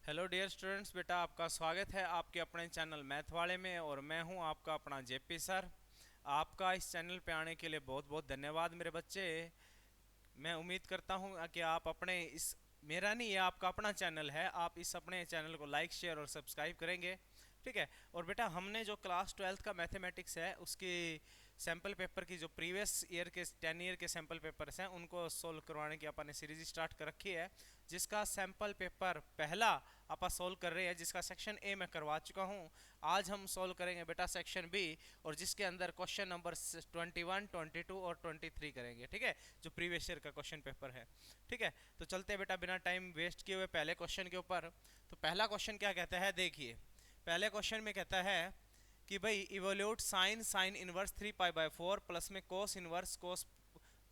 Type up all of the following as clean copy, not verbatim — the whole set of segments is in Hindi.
हेलो डियर स्टूडेंट्स, बेटा आपका स्वागत है आपके अपने चैनल मैथ वाले में। और मैं हूं आपका अपना जेपी सर। आपका इस चैनल पे आने के लिए बहुत बहुत धन्यवाद मेरे बच्चे। मैं उम्मीद करता हूं कि आप अपने इस मेरा नहीं, ये आपका अपना चैनल है, आप इस अपने चैनल को लाइक शेयर और सब्सक्राइब करेंगे। ठीक है। और बेटा हमने जो क्लास 12th का मैथमेटिक्स है उसकी सैम्पल पेपर की जो प्रीवियस ईयर के 10 ईयर के सैम्पल पेपर्स हैं उनको सोल्व करवाने की अपन ने सीरीज स्टार्ट कर रखी है, जिसका सैम्पल पेपर पहला अपन सोल्व कर रहे हैं, जिसका सेक्शन ए मैं करवा चुका हूं। आज हम सोल्व करेंगे बेटा सेक्शन बी, और जिसके अंदर क्वेश्चन नंबर 21, 22 और 23 करेंगे। ठीक है, जो प्रीवियस ईयर का क्वेश्चन पेपर है। ठीक है, तो चलते हैं बेटा बिना टाइम वेस्ट किए हुए पहले क्वेश्चन के ऊपर। तो पहला क्वेश्चन क्या कहता है, देखिए पहले क्वेश्चन में कहता है कि भाई evaluate sine sine inverse 3 pi plus में cos inverse cos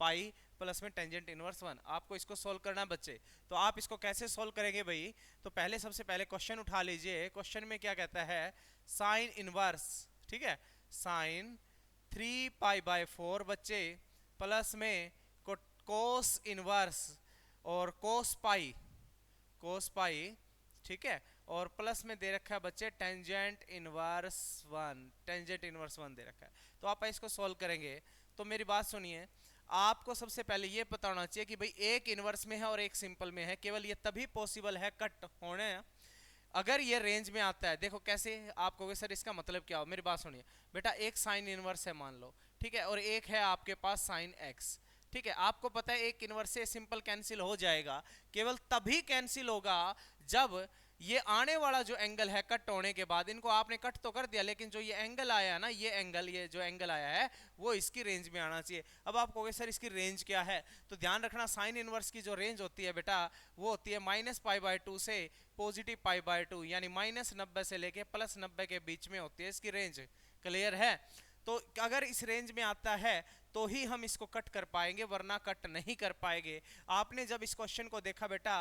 pi plus में टेंजेंट इनवर्स 1। आपको इसको सोल्व करना है बच्चे। तो आप इसको कैसे सोल्व करेंगे भाई? तो पहले सबसे पहले क्वेश्चन उठा लीजिए। क्वेश्चन में क्या कहता है, साइन इनवर्स, ठीक है, साइन 3 पाई/4 बच्चे प्लस में कोस इनवर्स और कोस पाई, ठीक है, और प्लस में दे रखा है बच्चे टेंजेंट इनवर्स वन दे रखा है। तो आप इसको सोल्व करेंगे। तो मेरी बात सुनिए, आपको सबसे पहले ये पता होना चाहिए कि भाई एक इनवर्स में है और एक सिंपल में है। केवल ये तभी पॉसिबल है कट होने अगर ये रेंज में आता है। देखो कैसे, आप कहोगे सर इसका मतलब क्या हो। मेरी बात सुनिए बेटा, एक साइन इनवर्स है मान लो, ठीक है, और एक है आपके पास साइन एक्स। ठीक है, आपको पता है एक इनवर्स से सिंपल कैंसिल हो जाएगा। केवल तभी कैंसिल होगा जब ये आने वाला जो एंगल है कट होने के बाद, इनको आपने कट तो कर दिया, लेकिन जो ये एंगल आया ना, ये जो एंगल आया है वो इसकी रेंज में आना चाहिए। अब आप कहोगे सर इसकी रेंज क्या है? तो ध्यान रखना, साइन इनवर्स की जो रेंज होती है बेटा वो होती है -π/2 से +π/2, यानी -90 से लेके +90 के बीच में होती है इसकी रेंज। क्लियर है? तो अगर इस रेंज में आता है तो ही हम इसको कट कर पाएंगे, वरना कट नहीं कर पाएंगे। आपने जब इस क्वेश्चन को देखा बेटा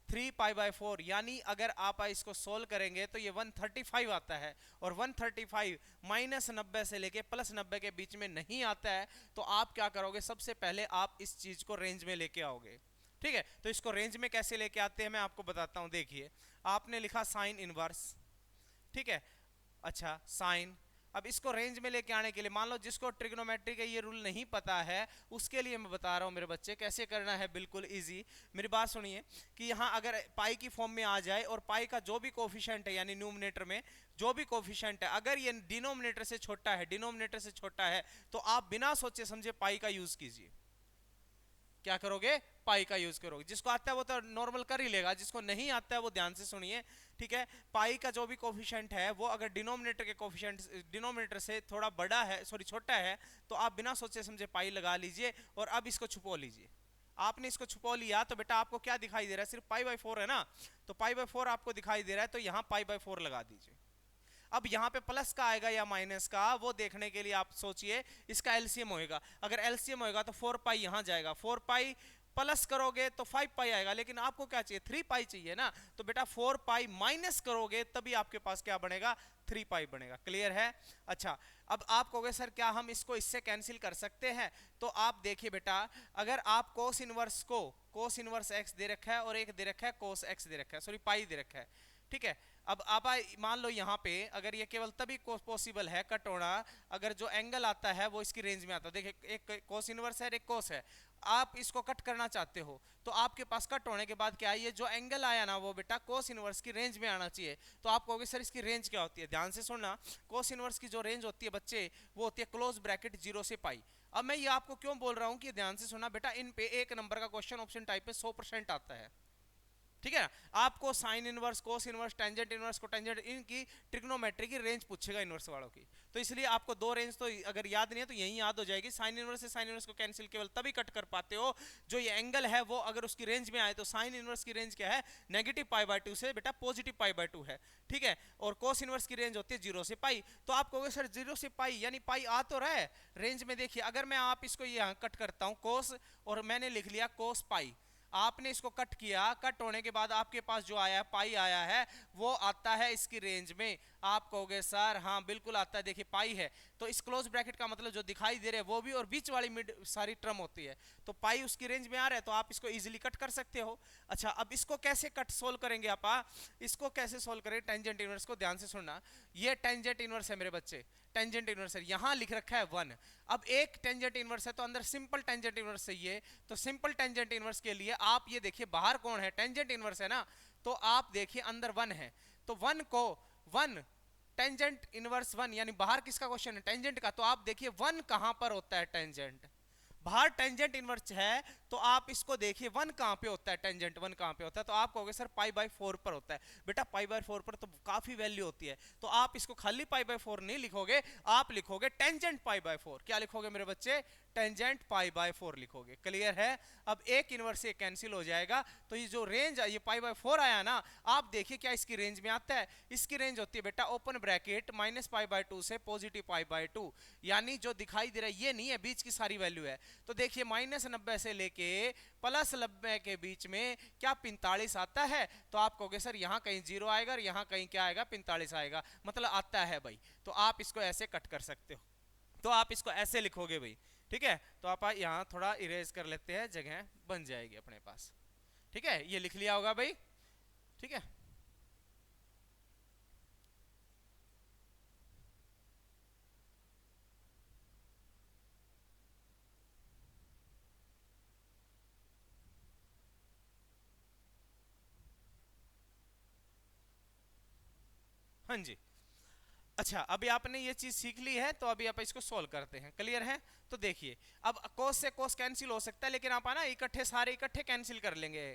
3 π/4, यानी अगर आप इसको सोल्व करेंगे तो ये 135 आता है, और 135 -90 से लेके +90 के बीच में नहीं आता है। तो आप क्या करोगे, सबसे पहले आप इस चीज को रेंज में लेके आओगे। ठीक है, तो इसको रेंज में कैसे लेके आते हैं मैं आपको बताता हूं। देखिए आपने लिखा साइन इनवर्स, ठीक है, अच्छा साइन। अब इसको रेंज में लेके आने के लिए, मान लो जिसको ट्रिग्नोमेट्री का ये रूल नहीं पता है उसके लिए मैं बता रहा हूं मेरे बच्चे कैसे करना है, बिल्कुल इजी। मेरी बात सुनिए कि यहां अगर पाई की फॉर्म में आ जाए और पाई का जो भी कोफिशिएंट है, यानी न्यूमरेटर में जो भी कोफिशिएंट है, अगर ये डिनोमिनेटर से छोटा है तो आप बिना सोचे समझे पाई का यूज कीजिए। क्या करोगे? पाई का यूज करोगे। जिसको आता है वो तो नॉर्मल कर ही लेगा, जिसको नहीं आता है वो ध्यान से सुनिए। ठीक है, पाई का जो भी कोफिशिएंट है वो अगर डिनोमिनेटर के कोफिशिएंट डिनोमिनेटर से थोड़ा बड़ा है, सॉरी छोटा है, तो आप बिना सोचे समझे पाई लगा लीजिए और अब इसको छुपो लीजिए। आपने इसको छुपो लिया तो बेटा आपको क्या दिखाई दे रहा है? सिर्फ π/4 है ना, तो π/4 आपको दिखाई दे रहा है, तो यहां π/4 लगा दीजिए। अब यहाँ पे प्लस का आएगा या माइनस का, वो देखने के लिए आप सोचिए इसका एलसीएम होएगा। अगर एलसीएम होएगा तो 4 पाई यहाँ जाएगा, 4 पाई प्लस करोगे तो 5 पाई आएगा, लेकिन आपको क्या चाहिए? 3 पाई चाहिए ना। तो बेटा 4 पाई माइनस करोगे तभी आपके पास क्या बनेगा? 3 पाई बनेगा। क्लियर है? अच्छा, अब आप कहोगे सर क्या हम इसको इससे कैंसिल कर सकते हैं? तो आप देखिए बेटा, अगर आप कोस इनवर्स एक्स दे रखा है और एक दे रखा है कोस एक्स दे रखा है, सॉरी पाई दे रखा है, ठीक है। अब आप मान लो यहाँ पे अगर ये केवल तभी पॉसिबल है कट होना अगर जो एंगल आता है वो इसकी रेंज में आता है। देखिए एक कोस इनवर्स है, एक कोस है, आप इसको कट करना चाहते हो तो आपके पास कट होने के बाद क्या है, ये जो एंगल आया ना वो बेटा कोस इनवर्स की रेंज में आना चाहिए। तो आप कहोगे सर इसकी रेंज क्या होती है? ध्यान से सुनना, कोस इनवर्स की जो रेंज होती है बच्चे वो होती है क्लोज ब्रैकेट 0 से पाई। अब मैं ये आपको क्यों बोल रहा हूँ कि ध्यान से सुनना बेटा, इन पे एक नंबर का क्वेश्चन ऑप्शन टाइप पे 100% आता है। ठीक है ना, आपको sine inverse, cos inverse, tangent inverse, cotangent, इनकी ट्रिग्नोमेट्री की रेंज पूछेगा इनवर्स वालों की। तो इसलिए आपको दो रेंज तो अगर याद नहीं है तो यही याद हो जाएगी। साइन इनवर्स से साइन इनवर्स को कैंसिल केवल तभी कट कर पाते हो जो ये एंगल है वो अगर उसकी रेंज में आए। तो साइन इनवर्स की रेंज क्या है? -π/2 से बेटा +π/2 है। ठीक है, और कोस इनवर्स की रेंज होती है 0 से पाई। तो आप कहोगे सर 0 से पाई यानी पाई आ तो रहा है रेंज में। देखिए अगर मैं आप इसको यहाँ कट करता हूँ कोस, और मैंने लिख लिया कोस पाई, आपने इसको कट किया, कट होने के बाद आपके पास जो आया है पाई आया है, वो आता है इसकी रेंज में। आप कहोगे सर हाँ बिल्कुल आता है, देखिए पाई है, तो इस क्लोज ब्रैकेट का मतलब जो दिखाई दे रहे हैं वो भी, और बीच वाली मिड सारी टर्म होती है, तो पाई उसकी रेंज में आ रहा है, तो आप इसको इजीली कट कर सकते हो। अच्छा, अब इसको कैसे कट सोल्व करेंगे आप? इसको कैसे सोल्व करें टेंजेंट इनवर्स को, ध्यान से सुनना। ये टेंजेंट इनवर्स है मेरे बच्चे, टेंजेंट इनवर्स है, यहां लिख रखा है 1। अब एक टेंजेंट इनवर्स है तो अंदर सिंपल टेंजेंट इनवर्स चाहिए, तो सिंपल टेंजेंट इनवर्स के लिए आप ये देखिए बाहर कौन है, टेंजेंट इनवर्स है ना, तो आप देखिए अंदर 1 है, तो 1 को 1 टेंजेंट इनवर्स 1, यानी बाहर किसका क्वेश्चन है, टेंजेंट का, तो आप देखिए 1 कहां पर होता है टेंजेंट, बाहर टेंजेंट इनवर्स है, तो आप इसको देखिए 1 कहां पे होता है, टेंजेंट 1 कहां पे होता है, तो आप कहोगे सर पाई बाय 4 पर होता है। बेटा पाई बाय 4 पर तो काफी वैल्यू होती है, तो आप इसको खाली पाई बाय 4 नहीं लिखोगे, आप लिखोगे टेंजेंट पाई बाय 4। क्या लिखोगे मेरे बच्चे, टेंजेंट पाई बाय 4 लिखोगे। क्लियर है? अब एक इनवर्स से कैंसिल हो जाएगा, तो ये जो रेंज ये पाई बाय 4 आया ना, आप देखिए क्या इसकी रेंज में आता है, इसकी रेंज होती है बेटा open bracket minus pi by 2 से पॉजिटिव पाई बाय 2, यानी जो दिखाई दे रहा है ये नहीं है, बीच की सारी वैल्यू है। तो देखिए -90 से लेके +90 के बीच में क्या 45 आता है, तो आप कहोगे सर यहाँ कहीं 0 आएगा और यहाँ कहीं क्या आएगा, 45 आएगा, मतलब आता है भाई। तो आप इसको ऐसे कट कर सकते हो, तो आप इसको ऐसे लिखोगे भाई, ठीक है। तो आप यहाँ थोड़ा इरेज कर लेते हैं, जगह बन जाएगी अपने पास, ठीक है, ये लिख लिया होगा भाई, ठीक है। हाँ जी। अच्छा, अभी आपने ये चीज सीख ली है, तो अभी आप इसको सोल्व करते हैं। क्लियर है? तो देखिए, अब कोस से कोस कैंसिल हो सकता है, लेकिन आप ना इकट्ठे सारे इकट्ठे कैंसिल कर लेंगे,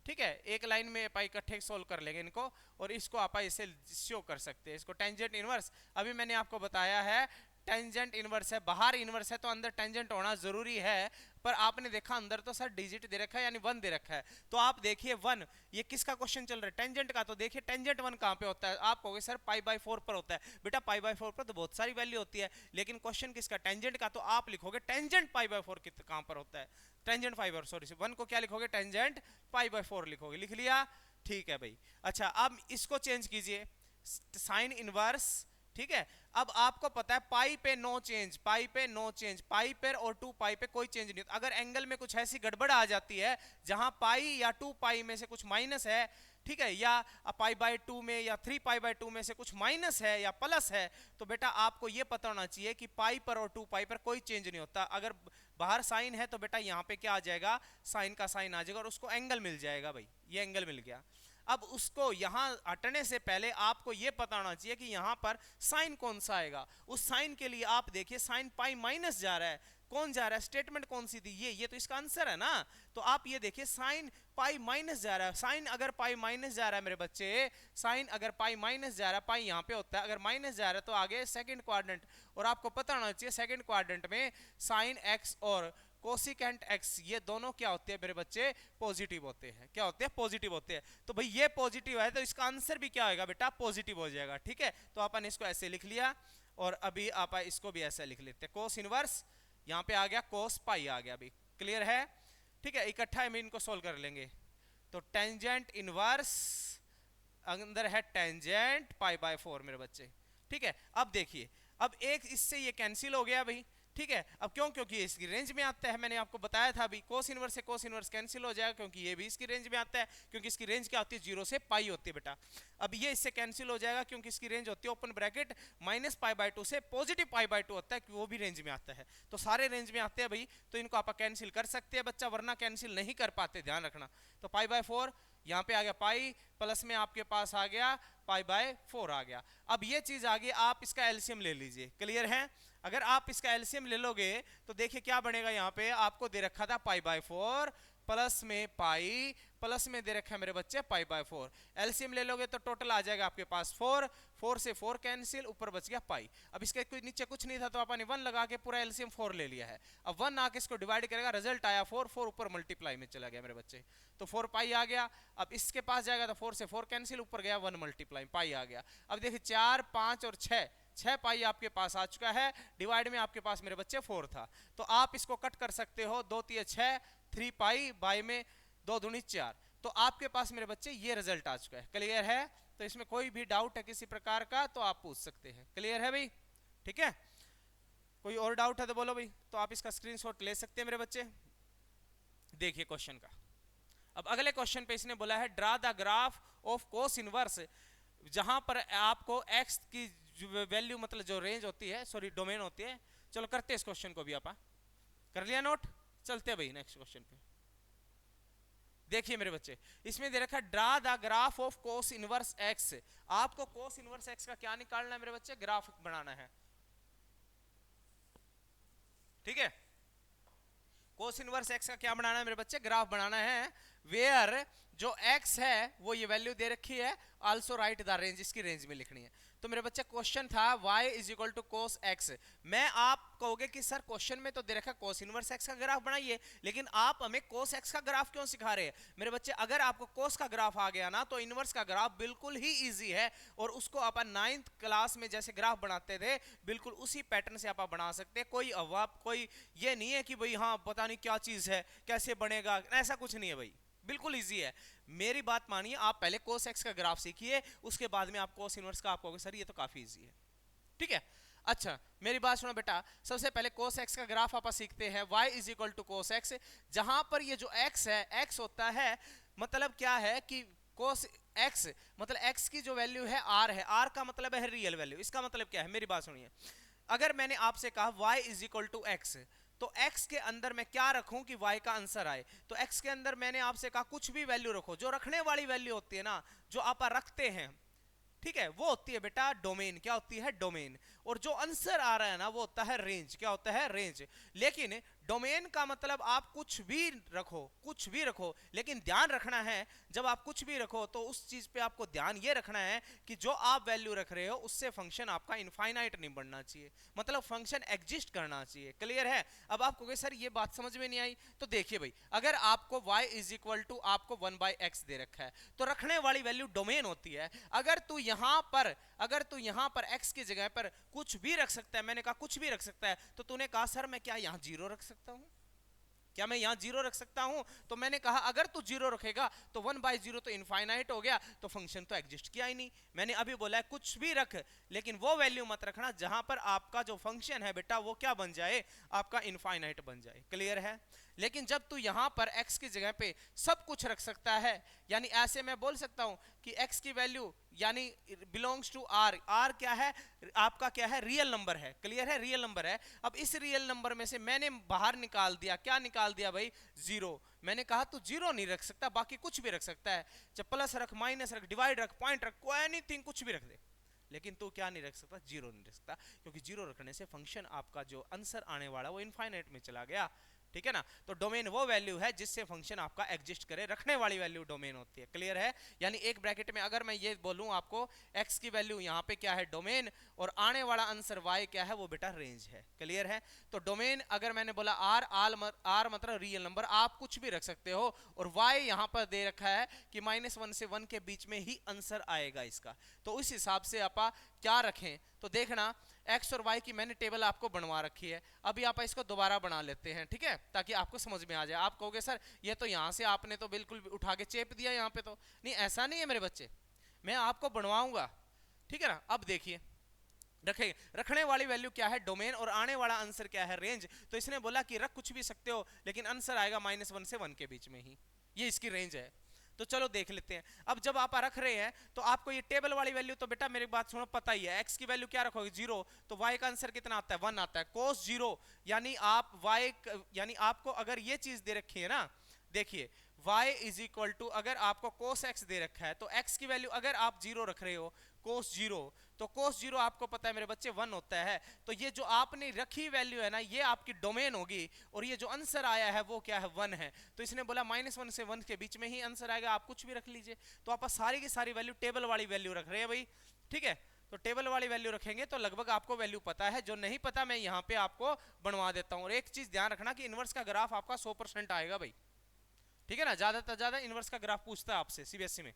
ठीक है, एक लाइन में आप इकट्ठे सोल्व कर लेंगे इनको, और इसको आप इसे शो कर सकते हैं, इसको टेंजेंट इनवर्स। अभी मैंने आपको बताया है टेंजेंट इनवर्स है, बाहर इनवर्स है तो अंदर टेंजेंट होना जरूरी है, पर आपने देखा अंदर तो सर डिजिट दे रखा है, यानी 1 दे रखा है, तो आप देखिए 1, ये किसका क्वेश्चन चल रहा है, टेंजेंट का, तो देखिए टेंजेंट 1 कहां पे होता है, आप कहोगे सर पाई बाय 4 पर होता है। बेटा पाई बाय 4 पर तो बहुत सारी वैल्यू होती है, लेकिन क्वेश्चन किसका, टेंजेंट का, तो आप लिखोगे टेंजेंट पाई बाय 4 कहां पर होता है, टेंजेंट पाई बाय, सॉरी 1 को क्या लिखोगे, टेंजेंट पाई बाय 4 लिखोगे। लिख लिया? ठीक है भाई। अच्छा, अब इसको चेंज कीजिए, साइन इनवर्स, ठीक है। अब आपको पता है पाई पे नो चेंज, पाई पे नो चेंज, पाई पर और 2 पाई पे कोई चेंज नहीं होता। अगर एंगल में कुछ ऐसी गड़बड़ आ जाती है जहां पाई या 2 पाई में से कुछ माइनस है, ठीक है, या पाई बाय 2 में या 3 पाई बाय 2 में से कुछ माइनस है या प्लस है, तो बेटा आपको यह पता होना चाहिए कि पाई पर और 2 पाई पर कोई चेंज नहीं होता। अगर बाहर साइन है तो बेटा यहाँ पे क्या आ जाएगा, साइन का साइन आ जाएगा और उसको एंगल मिल जाएगा भाई, ये एंगल मिल गया। अब उसको यहां हटने से पहले आपको यह पता होना चाहिए कि यहां पर साइन कौन सा आएगा। उस साइन के लिए आप देखिए साइन पाई माइनस जा रहा है, कौन जा रहा है, स्टेटमेंट कौन सी थी, ये तो इसका आंसर है ना। तो आप ये देखिए साइन पाई माइनस जा रहा है, साइन अगर पाई माइनस जा रहा है मेरे बच्चे, साइन अगर पाई माइनस जा रहा है, पाई यहां पे होता है, अगर माइनस जा रहा है तो आगे सेकंड क्वाड्रेंट, और आपको पता होना चाहिए सेकंड क्वाड्रेंट में साइन एक्स और कोसिकेंट एक्स ये दोनों क्या होते हैं मेरे बच्चे, पॉजिटिव होते हैं। क्या होते हैं? पॉजिटिव होते हैं। तो भाई ये पॉजिटिव है तो इसका आंसर भी क्या होगा बेटा, पॉजिटिव हो जाएगा, ठीक है। तो अपन इसको ऐसे लिख लिया, और अभी आप इसको भी ऐसे लिख लेते हैं, कोस इनवर्स, यहाँ पे आ गया कोस पाई आ गया अभी। क्लियर है? ठीक है, इकट्ठा हम इनको सोल्व कर लेंगे। तो टेंजेंट इनवर्स अंदर है टेंजेंट पाई बाय 4 मेरे बच्चे, ठीक है। अब देखिए, अब एक इससे ये कैंसिल हो गया भाई, ठीक है। अब क्यों? क्योंकि ये इसकी रेंज में आता है, मैंने आपको बताया था अभी, कोस इनवर्स से कोस इनवर्स कैंसिल हो जाएगा, क्योंकि ये भी इसकी रेंज में आता है, क्योंकि इसकी रेंज क्या होती है, 0 से पाई होती है बेटा। अब ये इससे कैंसिल हो जाएगा क्योंकि इसकी रेंज होती है open bracket minus pi by 2 से पॉजिटिव पाई बाय 2 होता है, वो भी रेंज में आता है। तो सारे रेंज में आते हैं भाई, तो इनको आप कैंसिल कर सकते हैं बच्चा, वरना कैंसिल नहीं कर पाते, ध्यान रखना। तो पाई बाय 4 यहाँ पे आ गया, पाई प्लस में आपके पास आ गया पाई बाय 4 आ गया। अब ये चीज आ गई, आप इसका एलसीएम ले लीजिए। क्लियर है? अगर आप इसका एलसीएम ले लोगे तो देखिए क्या बनेगा, यहाँ पे आपको दे रखा था पाई बाय 4 प्लस में पाई, प्लस में दे रखा है मेरे बच्चे पाई बाय 4। एलसीएम ले लोगे तो टोटल आ जाएगा आपके पास 4, 4 से 4 कैंसिल, ऊपर बच गया पाई। अब इसके कुछ नीचे कुछ नहीं था तो आपने 1 लगा के पूरा एलसीएम 4 ले लिया है। अब 1 आके इसको डिवाइड करेगा, रिजल्ट आया 4, 4 ऊपर मल्टीप्लाई में चला गया मेरे बच्चे, तो 4 पाई आ गया। अब इसके पास जाएगा तो 4 से 4 कैंसिल, ऊपर गया 1 मल्टीप्लाई पाई आ गया। अब देखिए 4, 5 और 6 पाई आपके पास आ चुका है, डिवाइड में आपके पास मेरे बच्चे 4 था, तो आप इसको कट कर सकते हो, 2 3 6, 3 पाई बाई में 2 दूनी 4, तो आपके पास मेरे बच्चे ये रिजल्ट आ चुका है। क्लियर है? तो इसमें कोई भी डाउट है किसी प्रकार का तो आप पूछ सकते हैं। क्लियर है भाई? ठीक है, कोई और डाउट है तो बोलो भाई, तो आप इसका स्क्रीनशॉट ले सकते हैं मेरे बच्चे। देखिए क्वेश्चन का, अब अगले क्वेश्चन पे इसने बोला है draw the graph of cos inverse, जहां पर आपको x की वैल्यू मतलब जो रेंज होती है, सॉरी डोमेन होती है। चलो करते हैं इस क्वेश्चन को भी, आप कर लिया नोट? चलते हैं भाई नेक्स्ट क्वेश्चन पे। देखिए मेरे बच्चे, इसमें दे रखा है draw the graph of cos inverse x। आपको कोस इनवर्स x का क्या निकालना है मेरे बच्चे? ग्राफ बनाना है। ठीक है, कोस इनवर्स x का क्या बनाना है मेरे बच्चे? ग्राफ बनाना है। वेयर जो x है वो ये वैल्यू दे रखी है, आल्सो राइट द रेंज, इसकी रेंज में लिखनी है। तो मेरे बच्चे क्वेश्चन था y is equal to cos x। मैं आप कहोगे कि सर क्वेश्चन में तो दे रखा कोस इनवर्स x का ग्राफ बनाइए, लेकिन आप हमें कोस x का ग्राफ क्यों सिखा रहे हैं? मेरे बच्चे अगर आपको कोस का ग्राफ आ गया ना तो इनवर्स का ग्राफ बिल्कुल ही इजी है, और उसको अपन 9th क्लास में जैसे ग्राफ बनाते थे बिल्कुल उसी पैटर्न से आप बना सकते हैं। कोई कोई ये नहीं है कि भाई हाँ पता नहीं क्या चीज है कैसे बनेगा, ऐसा कुछ नहीं है भाई, बिल्कुल इजी है। मेरी बात मानिए, आप पहले कोस एक्स का ग्राफ सीखिए, उसके बाद में आप कोस इनवर्स का आप कहोगे सर ये तो काफी इजी है। ठीक है, अच्छा मेरी बात सुनो बेटा, सबसे पहले कोस एक्स का ग्राफ आप सीखते हैं। y is equal to cos x, जहां पर ये जो x है, x होता है मतलब क्या है कि कोस x मतलब x की जो वैल्यू है r है, r का मतलब है रियल वैल्यू। इसका मतलब क्या है, मेरी बात सुनिए, अगर मैंने आपसे कहा y is equal to x, तो x के अंदर मैं क्या रखूं कि y का आंसर आए? तो x के अंदर मैंने आपसे कहा कुछ भी वैल्यू रखो, जो रखने वाली वैल्यू होती है ना, जो आप रखते हैं, ठीक है, वो होती है बेटा डोमेन। क्या होती है? डोमेन। और जो आंसर आ रहा है ना वो होता है रेंज। क्या होता है? रेंज। लेकिन डोमेन का मतलब आप कुछ भी रखो, कुछ भी रखो, लेकिन ध्यान रखना है जब आप कुछ भी रखो तो उस चीज पे आपको ध्यान ये रखना है कि जो आप वैल्यू रख रहे हो उससे फंक्शन आपका इनफाइनाइट नहीं बढ़ना चाहिए, मतलब फंक्शन एग्जिस्ट करना चाहिए। क्लियर है? अब आप कहोगे सर ये बात समझ में नहीं आई, तो देखिए भाई, अगर आपको y इज इक्वल टू आपको 1/x दे रखा है तो रखने वाली वैल्यू डोमेन होती है। अगर तू यहां पर x की जगह पर कुछ भी रख सकता है, मैंने कहा कुछ भी रख सकता है, तो तूने कहा सर मैं क्या यहां जीरो रख सकता हूं? क्या मैं यहां जीरो रख सकता हूं? तो मैंने कहा अगर तू जीरो रखेगा तो 1/0 तो इनफाइनाइट हो गया, तो फंक्शन तो एग्जिस्ट किया ही नहीं। मैंने अभी बोला है कुछ भी रख, लेकिन वो वैल्यू मत रखना जहां पर आपका जो फंक्शन है बेटा वो क्या बन जाए? आपका इनफाइनाइट बन जाए। क्लियर है? लेकिन जब तू यहां पर x की जगह पे सब कुछ रख सकता है, यानी ऐसे मैं बोल सकता हूं कि x की वैल्यू यानी बिलोंग्स टू r। r क्या है? आपका क्या है? रियल नंबर है। क्लियर है? रियल नंबर है। अब इस रियल नंबर में से मैंने बाहर निकाल दिया, क्या निकाल दिया भाई? जीरो। मैंने कहा तू जीरो नहीं रख सकता, बाकी कुछ भी रख सकता है, चाहे प्लस रख, माइनस रख, डिवाइड रख, पॉइंट रख, कोई एनीथिंग कुछ भी रख दे, लेकिन तू क्या नहीं रख सकता? जीरो नहीं रख सकता, क्योंकि जीरो रखने से फंक्शन आपका जो आंसर आने वाला वो इनफाइनाइट में चला गया। ठीक है ना? तो डोमेन वो वैल्यू है जिससे फंक्शन आपका एग्जिस्ट करे, रखने वाली वैल्यू डोमेन होती है। क्लियर है? यानी एक ब्रैकेट में अगर मैं ये बोलूं आपको x की वैल्यू यहाँ पे क्या है? डोमेन, और आने वाला आंसर y क्या है? वो बेटा रेंज है। क्लियर है? तो डोमेन अगर मैंने बोला r मतलब रियल नंबर, आप कुछ भी रख सकते हो, और y यहाँ पर दे रखा है कि -1 से 1 के बीच में ही आंसर आएगा इसका। तो उस हिसाब से आप क्या रखें, तो देखना x और y की मैंने टेबल आपको बनवा रखी है। अभी आप इसको दोबारा बना लेते हैं, ठीक है, ताकि आपको समझ में आ जाए। आप कहोगे सर ये तो यहाँ से आपने तो बिल्कुल उठा के चेप दिया यहाँ पे, तो नहीं, ऐसा नहीं है मेरे बच्चे, मैं आपको बनवाऊंगा। ठीक है ना? अब देखिए, रखने वाली वैल्यू क्या है? डोमेन, और आने वाला आंसर क्या है? रेंज। तो इसने बोला कि रख कुछ भी सकते हो, लेकिन आंसर आएगा -1 से 1 के बीच में ही, ये इसकी रेंज है। तो चलो देख लेते हैं। अब जब आप रख रहे हैं तो आपको ये टेबल वाली वैल्यू तो बेटा मेरी बात सुनो पता ही है, x की वैल्यू क्या रखोगे? 0, तो y का आंसर कितना आता है? 1 आता है। cos 0 यानी आप यानी आपको अगर ये चीज दे रखी है ना, देखिए y इज इक्वल टू, अगर आपको cos x दे रखा है तो x की वैल्यू अगर आप 0 रख रहे हो, cos 0, तो cos 0 आपको पता है मेरे बच्चे 1 होता है। तो ये जो आपने रखी वैल्यू है ना, ये आपकी डोमेन होगी, और ये जो आंसर आया है वो क्या है? 1 है। तो इसने बोला -1 से 1 के बीच में ही आंसर आएगा, आप कुछ भी रख लीजिए। तो आप सारी की सारी वैल्यू टेबल वाली वैल्यू रख रहे हैं भाई। ठीक है, तो टेबल वाली वैल्यू रखेंगे तो लगभग आपको वैल्यू पता है। जो नहीं पता मैं यहाँ पे आपको बनवा देता हूँ। और एक चीज ध्यान रखना कि इनवर्स का ग्राफ आपका 100% आएगा भाई। ठीक है ना? ज्यादा ज्यादा इनवर्स का ग्राफ पूछता है आपसे सीबीएसई में।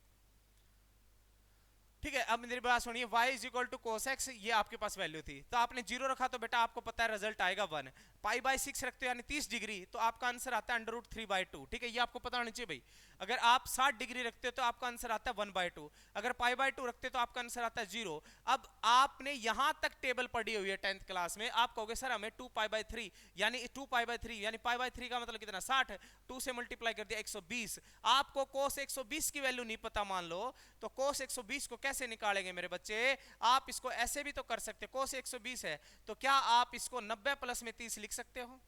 ठीक है, अब मेरी बात सुनिए, y is equal to cos x, ये आपके पास वैल्यू थी, तो आपने 0 रखा तो बेटा आपको पता है रिजल्ट आएगा 1। पाई बाय 6 रखते हो यानी 30 डिग्री, तो आपका आंसर आता है √3/2। ठीक है, ये आपको पता होना चाहिए भाई। अगर आप 60 डिग्री रखते हो तो आपका आंसर आता है 1/2। अगर पाई/2 रखते हो तो आपका आंसर आता है 0। अब आपने यहां तक टेबल पढ़ी हुई है 10th क्लास में, आप कहोगे सर हमें 2π/3 यानी 2π/3 यानी π/3 का मतलब कितना 60, 2 से मल्टीप्लाई कर दिया 120। आपको cos 120 की वैल्यू नहीं पता मान लो, तो cos 120 को कैसे निकालेंगे मेरे बच्चे? आप इसको ऐसे भी तो कर सकते, cos 120 है तो क्या आप इसको 90 प्लस में 30 लिख सकते हो?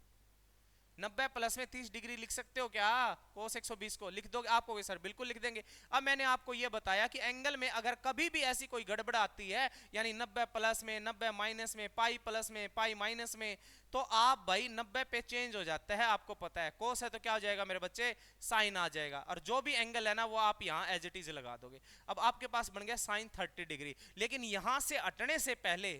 90 प्लस में 30 डिग्री लिख सकते हो क्या? cos 120 को लिख दोगे? आप कहोगे सर बिल्कुल लिख देंगे। अब मैंने आपको यह बताया कि एंगल में अगर कभी भी ऐसी कोई गड़बड़ आती है, यानी 90 प्लस में, 90 माइनस में, पाई प्लस में, पाई माइनस में, तो आप भाई 90 पे चेंज हो जाता है। आपको पता है cos है तो क्या हो जाएगा मेरे बच्चे? साइन आ जाएगा, और जो भी एंगल है ना वो आप यहाँ एज इट इज लगा दोगे। अब आपके पास बन गया साइन 30 डिग्री। लेकिन यहां से हटने से पहले,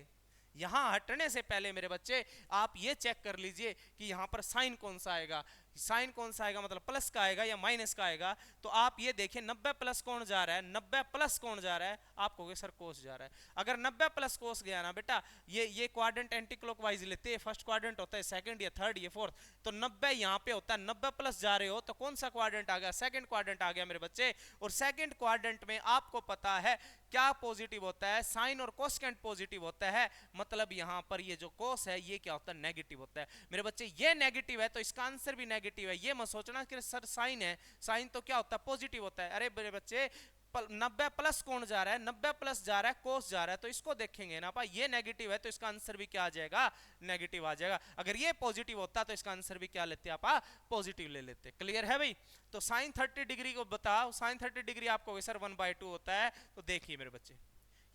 यहां हटने से पहले मेरे बच्चे आप ये चेक कर लीजिए कि यहां पर साइन कौन सा आएगा। साइन कौन सा आएगा मतलब प्लस का आएगा या माइनस का आएगा? तो आप ये देखिए 90 प्लस कौन जा रहा है, 90 प्लस कौन जा रहा है? आप कहोगे सर कोस जा रहा है। अगर 90 प्लस कोस गया ना बेटा, ये क्वाड्रेंट एंटी क्लॉकवाइज लेते हैं, फर्स्ट क्वाड्रेंट होता है, सेकंड या थर्ड या फोर्थ, तो 90 यहाँ पे होता है, 90 प्लस जा रहे हो तो कौन सा क्वाड्रेंट आ गया? सेकंड क्वाड्रेंट आ गया मेरे बच्चे। और सेकंड क्वाड्रेंट में आपको पता है क्या पॉजिटिव होता है? साइन और कोसेकेंट पॉजिटिव होता है, मतलब यहां पर ये जो कोस है ये क्या होता है? नेगेटिव होता है मेरे बच्चे। ये नेगेटिव है तो इसका आंसर भी नेगेटिव है। ये मत सोचना कि सर साइन है, साइन तो क्या होता है? पॉजिटिव होता है। अरे मेरे बच्चे 90 प्लस कौन जा रहा है? 90 प्लस जा रहा है, कोस जा रहा है, तो इसको देखेंगे ना भाई, ये नेगेटिव है तो इसका आंसर भी क्या आ जाएगा? नेगेटिव आ जाएगा। अगर ये पॉजिटिव होता तो इसका आंसर भी क्या लेते आप? पॉजिटिव ले लेते। क्लियर है भाई? तो साइन 30 डिग्री को बताओ, साइन 30 डिग्री आपको सर 1/2 होता है, तो देखिए मेरे बच्चे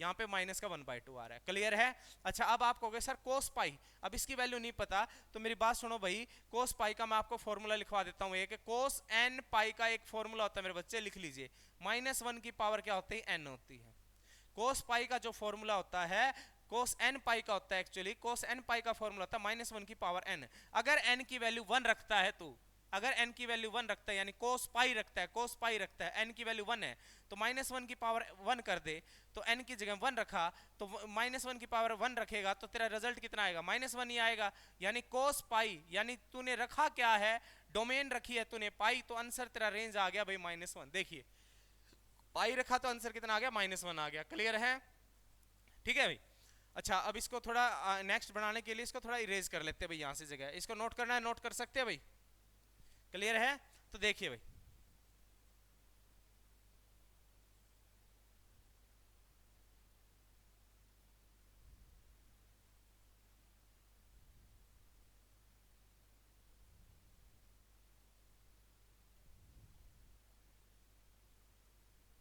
यहाँ पे माइनस का 1/2 आ रहा है। क्लियर है? अच्छा, अब आप कहोगे सर कोस पाई, अब इसकी वैल्यू नहीं पता, तो मेरी बात सुनो भाई, कोस पाई का मैं आपको फॉर्मूला लिखवा देता हूँ। एक कोस एन पाई का एक फॉर्मूला होता है मेरे बच्चे, लिख लीजिए। -1 की पावर क्या होती है? एन होती है। कोस पाई का जो फॉर्मूला होता है, कोस एन पाई का होता है, एक्चुअली कोस एन पाई का फॉर्मूला होता है -1 की पावर एन। अगर एन की वैल्यू 1 रखता है तो, अगर n की वैल्यू 1 रखता है यानी कोस पाई रखता है, कोस पाई रखता है, n की वैल्यू 1 है, तो -1 की पावर 1 कर दे, तो n की जगह 1 रखा, तो -1 की पावर 1 रखेगा तो तेरा रिजल्ट कितना आएगा? -1 ही आएगा। यानी कोस पाई, यानी तूने रखा क्या है? डोमेन रखी है तूने पाई, तो आंसर तेरा रेंज आ गया भाई -1। देखिए पाई रखा तो आंसर कितना आ गया? -1 आ गया। क्लियर है? ठीक है भाई। अच्छा, अब इसको थोड़ा नेक्स्ट बनाने के लिए इसको थोड़ा इरेज कर लेते हैं भाई, यहां से जगह इसको नोट करना है, नोट कर सकते हैं भाई? क्लियर है? तो देखिए भाई,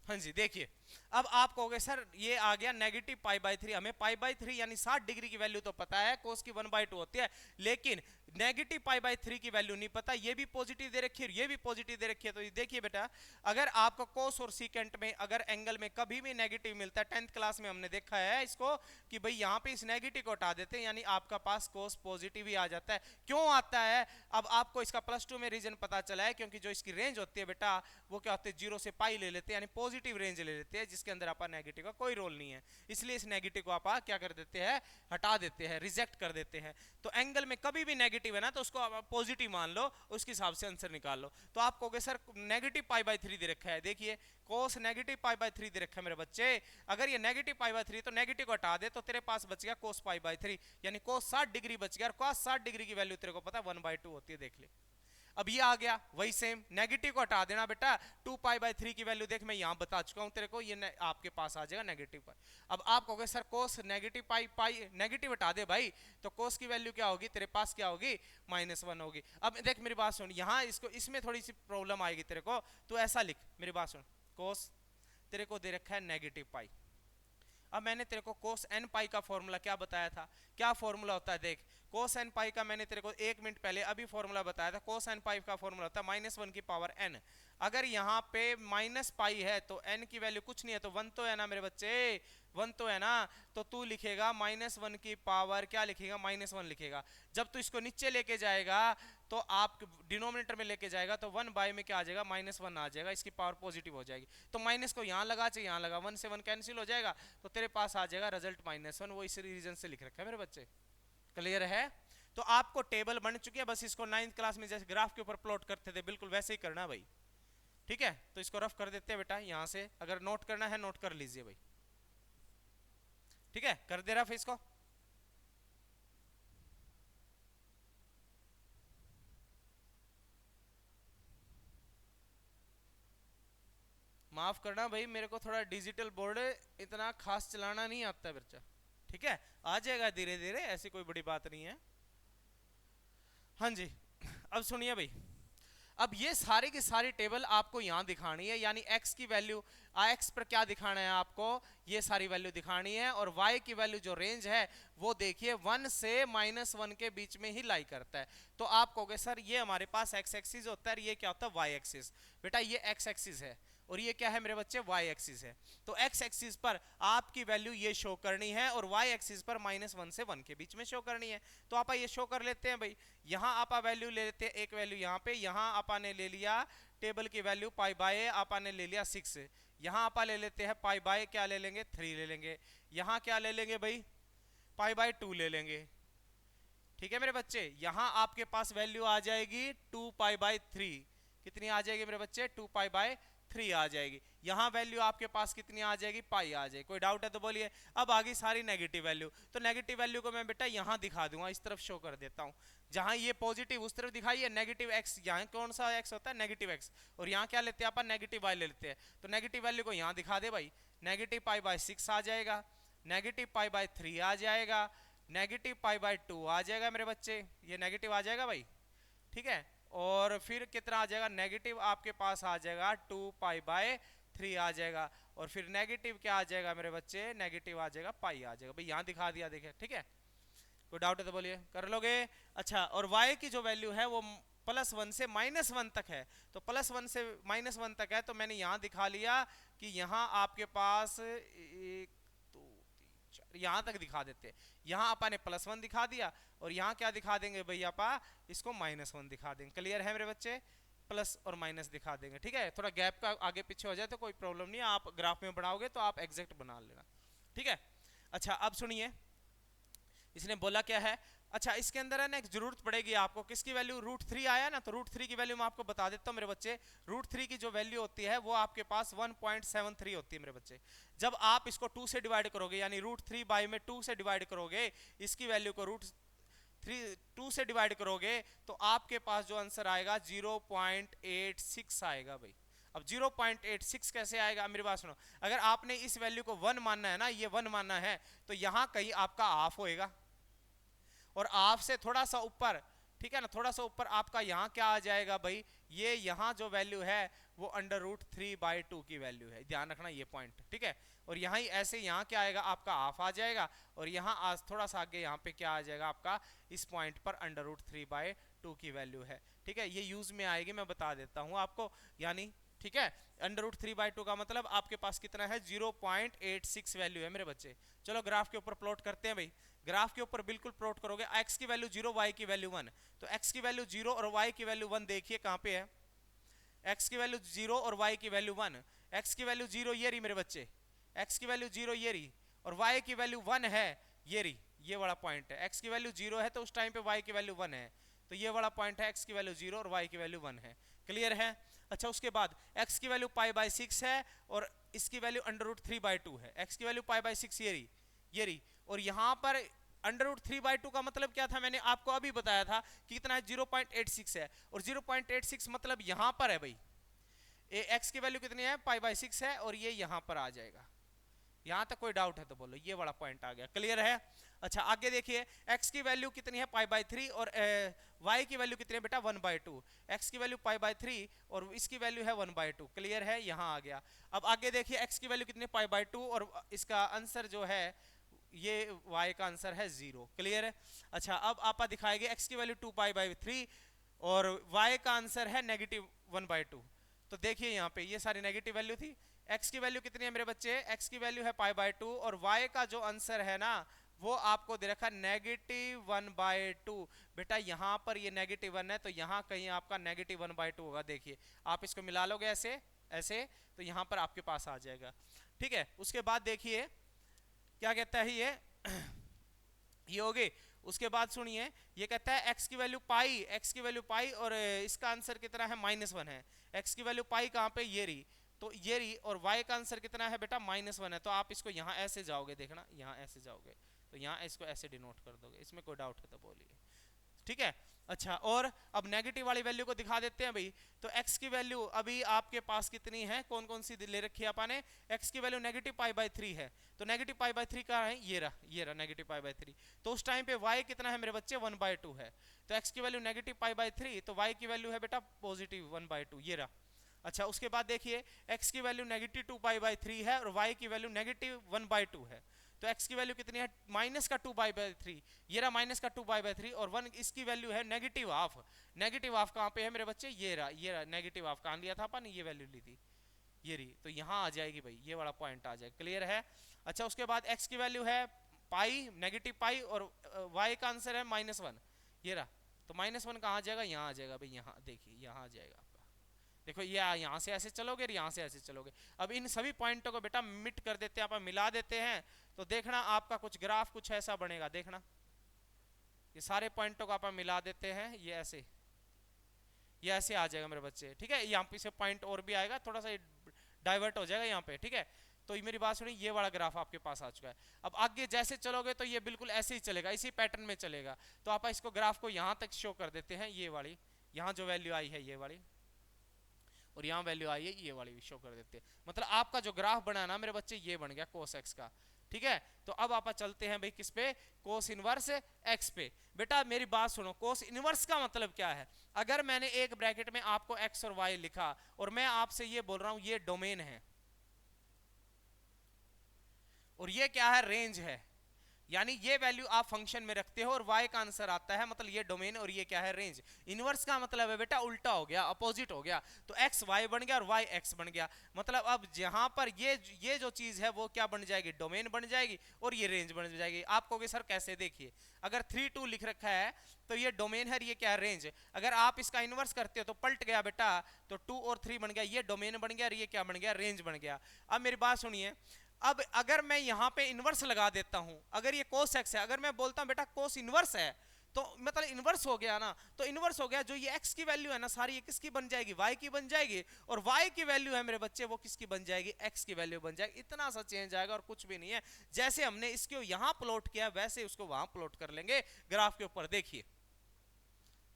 हाँ जी देखिए, अब आप कहोगे सर ये आ गया -π/3, हमें π/3 यानी 60 डिग्री की वैल्यू तो पता है, कोस की 1/2 होती है, लेकिन -π/3 की वैल्यू नहीं पता। ये भी पॉजिटिव दे रखी है और ये भी पॉजिटिव दे रखी है। तो देखिए बेटा, अगर आपको कोस और सीकेंट में अगर एंगल में कभी भी नेगेटिव मिलता है, 10th क्लास में हमने देखा है इसको कि भाई यहाँ पे इस नेगेटिव को हटा देते हैं, यानी आपका पास कोस पॉजिटिव ही आ जाता है। क्यों आता है? अब आपको इसका +2 में रीजन पता चला है, क्योंकि जो इसकी रेंज होती है बेटा वो क्या होती है? 0 से पाई ले लेते हैं, यानी पॉजिटिव रेंज ले लेते हैं, जिसके अंदर आपका नेगेटिव का कोई रोल नहीं है। इसलिए इस नेगेटिव को आप क्या कर देते हैं? हटा देते हैं, रिजेक्ट कर देते हैं। तो एंगल में कभी भी नेगेटिव है ना, तो उसको आप पॉजिटिव मान लो, उसके हिसाब से आंसर निकाल लो। तो आप कहोगे सर -π/3 दे रखा है, देखिए कोस -π/3 दे रखा है मेरे बच्चे। अगर ये -π/3 तो नेगेटिव को हटा दे तो तेरे पास बच गया कोस π/3, यानी कोस 60 डिग्री बच गया, और कोस 60 डिग्री की वैल्यू तेरे को पता है 1/2 होती है। देख ले, अब ये आ गया वही सेम, नेगेटिव को हटा देना बेटा, 2π/3 की वैल्यू देख मैं यहां बता चुका हूं तेरे को, ये आपके पास आ जाएगा नेगेटिव पाई। अब आप कहोगे सर कोस नेगेटिव पाई नेगेटिव हटा दे भाई, तो कोस की वैल्यू क्या होगी तेरे पास? क्या होगी? -1 होगी। अब देख मेरी बात सुन, यहां इसको इसमें थोड़ी सी प्रॉब्लम आएगी तेरे को, तो ऐसा लिख, मेरी बात सुन, कोस तेरे को दे रखा है -π। अब मैंने तेरे को कोस n पाई का फॉर्मूला क्या बताया था? क्या फॉर्मूला होता है देख, कोस n पाई का मैंने तेरे को 1 मिनट पहले अभी फॉर्मूला बताया था। कोस n पाई का फॉर्मूला होता है -1 की पावर n। अगर यहाँ पे -π है तो n की वैल्यू कुछ नहीं है, तो 1 तो है ना मेरे बच्चे, 1 तो है ना, तो तू लिखेगा -1 की पावर क्या लिखेगा? -1 लिखेगा। जब तू इसको नीचे लेके जाएगा तो आप डिनोमिनेटर में लेके जाएगा तो 1/, में क्या आ जाएगा? -1 आ जाएगा, इसकी पावर पॉजिटिव हो जाएगी। तो माइनस को यहाँ लगा, चाहिए यहाँ लगा, 1 से 1 कैंसिल हो जाएगा, तो तेरे पास आ जाएगा रिजल्ट -1। वो इस रीजन से लिख रखा है मेरे बच्चे। क्लियर है? तो आपको टेबल बन चुकी है, बस इसको 9th क्लास में जैसे ग्राफ के ऊपर प्लॉट करते थे बिल्कुल वैसे ही करना भाई। ठीक है, तो इसको रफ कर देते हैं बेटा यहां से, अगर नोट करना है नोट कर लीजिए भाई। ठीक है, कर दे रफ इसको। माफ करना भाई, मेरे को थोड़ा डिजिटल बोर्ड इतना खास चलाना नहीं आता बच्चा। ठीक है, आ जाएगा धीरे धीरे, ऐसी कोई बड़ी बात नहीं है। हाँ जी, अब सुनिए भाई, अब ये सारी की सारी टेबल आपको यहां दिखानी है, यानी x की वैल्यू x पर क्या दिखाना है आपको, ये सारी वैल्यू दिखानी है। और y की वैल्यू जो रेंज है वो देखिए 1 से -1 के बीच में ही लाई करता है। तो आप कहोगे सर ये हमारे पास x एक्सिस होता है, ये क्या होता है y एक्सिस। बेटा ये x एक्सिस है और ये क्या है मेरे बच्चे, y एक्सिस है। तो x एक्सिस पर आपकी वैल्यू ये शो करनी है और y एक्सिस पर -1 से 1 के बीच में शो करनी है। तो आप ये शो कर लेते हैं भाई, यहाँ आप वैल्यू ले लेते हैं, एक वैल्यू यहाँ पे, यहाँ आपा ने ले लिया टेबल की वैल्यू पाई बाय, आपा ने ले लिया 6, यहाँ आपा ले लेते हैं पाई बाय क्या ले लेंगे 3 ले लेंगे, यहाँ क्या ले लेंगे भाई पाई बाय 2 ले लेंगे। ठीक है मेरे बच्चे, यहाँ आपके पास वैल्यू आ जाएगी 2 पाई बाय 3, कितनी आ जाएगी मेरे बच्चे 2 पाई बाय 3 आ जाएगी। यहाँ वैल्यू आपके पास कितनी आ जाएगी पाई आ जाएगी। कोई डाउट है तो बोलिए। अब आगे सारी नेगेटिव वैल्यू, तो नेगेटिव वैल्यू को मैं बेटा यहाँ दिखा दूंगा, इस तरफ शो कर देता हूँ। जहां ये पॉजिटिव उस तरफ दिखाई है नेगेटिव एक्स, यहाँ कौन सा एक्स होता है नेगेटिव एक्स, और यहाँ क्या लेते हैं अपन नेगेटिव वाई ले लेते हैं। तो नेगेटिव वैल्यू को यहाँ दिखा दे भाई, नेगेटिव पाई बाय 6 आ जाएगा, नेगेटिव पाई बाय 3 आ जाएगा, नेगेटिव पाई बाय 2 आ जाएगा मेरे बच्चे, ये नेगेटिव आ जाएगा भाई। ठीक है, और फिर कितना आ जाएगा नेगेटिव आपके पास आ जाएगा 2 पाई बाय 3 आ जाएगा, और फिर नेगेटिव क्या आ जाएगा मेरे बच्चे, नेगेटिव आ जाएगा पाई आ जाएगा भाई, यहाँ दिखा दिया देखिए। ठीक है, कोई डाउट है तो बोलिए, कर लोगे। अच्छा, और y की जो वैल्यू है वो +1 से -1 तक है, तो +1 से -1 तक है, तो मैंने यहाँ दिखा लिया कि यहाँ आपके पास 1 2 3 4 यहाँ तक दिखा देते। यहाँ आपा ने +1 दिखा दिया और यहाँ क्या दिखा देंगे भैया आपा, इसको -1 दिखा देंगे। क्लियर है मेरे बच्चे, प्लस और माइनस दिखा देंगे। ठीक है, थोड़ा गैप का आगे पीछे हो जाए तो कोई प्रॉब्लम नहीं है, आप ग्राफ में बढ़ाओगे तो आप एग्जैक्ट बना लेना। ठीक है, अच्छा अब सुनिए इसने बोला क्या है। अच्छा, इसके अंदर है ना एक जरूरत पड़ेगी आपको, किसकी वैल्यू √3 आया ना, तो √3 की वैल्यू मैं आपको बता देता हूँ मेरे बच्चे। √3 की जो वैल्यू होती है वो आपके पास 1.73 होती है मेरे बच्चे। जब आप इसको 2 से डिवाइड करोगे, यानी √3 बाई में 2 से डिवाइड करोगे, इसकी वैल्यू को √2 से डिवाइड करोगे, तो आपके पास जो आंसर आएगा 0.86 आएगा भाई। अब 0.86 कैसे आएगा, मेरी बात सुनो, अगर आपने इस वैल्यू को 1 मानना है ना, ये 1 मानना है, तो यहाँ कहीं आपका हाफ होएगा, और हाफ से थोड़ा सा ऊपर, ठीक है ना, थोड़ा सा ऊपर आपका यहाँ क्या आ जाएगा भाई, ये यहाँ जो वैल्यू है वो √3/2 की वैल्यू है, ध्यान रखना ये पॉइंट। ठीक है, और यहाँ ही ऐसे यहाँ क्या आएगा आपका हाफ आ जाएगा, और यहाँ आज थोड़ा सा आगे यहाँ पे क्या आ जाएगा आपका, इस पॉइंट पर √3/2 की वैल्यू है। ठीक है, ये यूज में आएगी, मैं बता देता हूँ आपको, यानी ठीक है √3/2 का मतलब आपके पास कितना है 0.86 वैल्यू है मेरे बच्चे। चलो ग्राफ के ऊपर प्लॉट करते हैं भाई, ग्राफ के ऊपर बिल्कुल प्लॉट करोगे, x की वैल्यू 0 y की वैल्यू 1, तो x की वैल्यू 0 और y की वैल्यू 1 देखिए कहां पे है, x की वैल्यू 0 और y की वैल्यू 1, x की वैल्यू 0 ये रही मेरे बच्चे, x की वैल्यू 0 ये रही, और y की वैल्यू 1 है ये रही, ये वाला पॉइंट है। x की वैल्यू 0 है तो उस टाइम पे y की वैल्यू 1 है, तो ये वाला पॉइंट है, x की वैल्यू 0 और y की वैल्यू 1 है। क्लियर है। अच्छा, उसके बाद x की वैल्यू π/6 है और इसकी वैल्यू √3/2 है, x की वैल्यू π/6 ये रही, और यहाँ पर √3/2 का मतलब क्या था, मैंने आपको अभी बताया था कि कितना है 0.86 है, और 0.86 मतलब यहाँ पर है भाई, x की वैल्यू कितनी है π/6 है, और ये यहाँ पर आ जाएगा। यहाँ तक कोई डाउट है तो बोलो, ये वाला पॉइंट आ गया। क्लियर है। अच्छा, आगे देखिए, x की वैल्यू कितनी है π/3 और y की वैल्यू कितनी है बेटा 1/2, x की वैल्यू π/3 और इसकी वैल्यू है 1/2। क्लियर है, यहाँ आ गया। अब आगे देखिए, x की वैल्यू कितनी है π/2 और इसका आंसर जो है ये y का आंसर है 0। क्लियर है। अच्छा, अब आप दिखाएंगे x की वैल्यू 2π/3 और y का आंसर है -1/2। तो देखिए यहाँ पे ये सारी नेगेटिव वैल्यू थी। x की वैल्यू कितनी है मेरे बच्चे, x की वैल्यू है π/2 और y का जो आंसर है ना वो आपको दे रखा -1/2। बेटा यहाँ पर ये -1 है तो यहाँ कहीं आपका -1/2 होगा। देखिए आप इसको मिला लोगे ऐसे ऐसे, तो यहाँ पर आपके पास आ जाएगा। ठीक है, उसके बाद देखिए क्या कहता है ये होगी, उसके बाद सुनिए ये कहता है x की वैल्यू पाई, x की वैल्यू पाई, और इसका आंसर कितना है -1 है। x की वैल्यू पाई कहाँ पे, ये रही, तो ये रही, और y का आंसर कितना है बेटा -1 है। तो आप इसको यहाँ ऐसे जाओगे, देखना यहाँ ऐसे जाओगे, तो यहाँ इसको ऐसे डिनोट कर दोगे। इसमें कोई डाउट है तो बोलिए, ठीक है। अच्छा, और अब नेगेटिव वाली वैल्यू को दिखा देते हैं भाई। तो x की वैल्यू अभी आपके पास कितनी है, कौन कौन सी ले रखी है अपन ने, x की वैल्यू -π/3 है। तो -π/3 का है, ये रहा -π/3। तो उस टाइम पे y कितना है मेरे बच्चे, 1/2 है। तो x की वैल्यू -π/3, तो y की वैल्यू है बेटा पॉजिटिव 1/2, ये रहा। अच्छा, उसके बाद देखिए x की वैल्यू -2π/3 है और y की वैल्यू -1/2 है। तो x की वैल्यू कितनी है, -2π/3, ये रहा -2π/3, और 1 इसकी वैल्यू है -½ -½ कहाँ पे है मेरे बच्चे, ये रहा -½ कहाँ लिया था अपन, ये वैल्यू ली थी, ये रही। तो यहाँ आ जाएगी भाई, ये वाला पॉइंट आ जाएगा, क्लियर है। अच्छा, उसके बाद x की वैल्यू है पाई, -π, और y का आंसर है -1, ये रहा। तो -1 कहाँ आ जाएगा, यहाँ आ जाएगा भाई, यहाँ देखिए यहाँ आ जाएगा आपका। देखो ये यहाँ से ऐसे चलोगे और यहाँ से ऐसे चलोगे। अब इन सभी पॉइंटों को बेटा मिट कर देते हैं, आप मिला देते हैं, तो देखना आपका कुछ ग्राफ कुछ ऐसा बनेगा। देखना ये सारे पॉइंटों को आप मिला देते हैं, ये ऐसे आ जाएगा मेरे बच्चे, ठीक है। यहाँ पे से पॉइंट और भी आएगा, थोड़ा सा डाइवर्ट हो जाएगा यहाँ पे, ठीक है। तो ये मेरी बात सुनिए, ये वाला ग्राफ आपके पास आ चुका है। अब आगे जैसे चलोगे तो ये बिल्कुल ऐसे ही चलेगा, इसी पैटर्न में चलेगा। तो आप इसको ग्राफ को यहाँ तक शो कर देते हैं, ये वाली, यहाँ जो वैल्यू आई है ये वाली, और यहाँ वैल्यू आई है ये वाली भी शो कर देते हैं। मतलब आपका जो ग्राफ बना ना मेरे बच्चे, ये बन गया cos x का, ठीक है। तो अब आप चलते हैं भाई किस पे, cos इनवर्स x पे। बेटा मेरी बात सुनो, cos इनवर्स का मतलब क्या है। अगर मैंने एक ब्रैकेट में आपको x और y लिखा, और मैं आपसे ये बोल रहा हूं ये डोमेन है, और ये क्या है, रेंज है, यानी ये वैल्यू आप फंक्शन में रखते हो और y का आंसर आता है, मतलब ये डोमेन और ये क्या है, रेंज। इनवर्स का मतलब है बेटा उल्टा हो गया, अपोजिट हो गया। तो x y बन गया और y x बन गया। मतलब अब जहां पर ये जो चीज है वो क्या बन जाएगी, डोमेन बन जाएगी, और ये रेंज बन जाएगी। आप कहोगे सर कैसे, देखिए अगर 3 2 लिख रखा है तो ये डोमेन है, ये क्या है, रेंज। अगर आप इसका इनवर्स करते हो तो पलट गया बेटा, तो 2 और 3 बन गया, ये डोमेन बन गया और ये क्या बन गया, रेंज बन गया। अब मेरी बात सुनिए, अब अगर मैं यहां पे इनवर्स लगा देता हूं, अगर ये cos x है, अगर मैं बोलता हूं बेटा cos इनवर्स है, तो मतलब इनवर्स हो गया ना, तो इनवर्स हो गया, जो ये x की वैल्यू है ना सारी, ये किसकी बन जाएगी, y की बन जाएगी, और y की वैल्यू है मेरे बच्चे वो किसकी बन जाएगी, x की वैल्यू बन जाएगी। इतना सा चेंज आएगा और कुछ भी नहीं है। जैसे हमने इसको यहां प्लॉट किया वैसे उसको वहां प्लॉट कर लेंगे ग्राफ के ऊपर। देखिए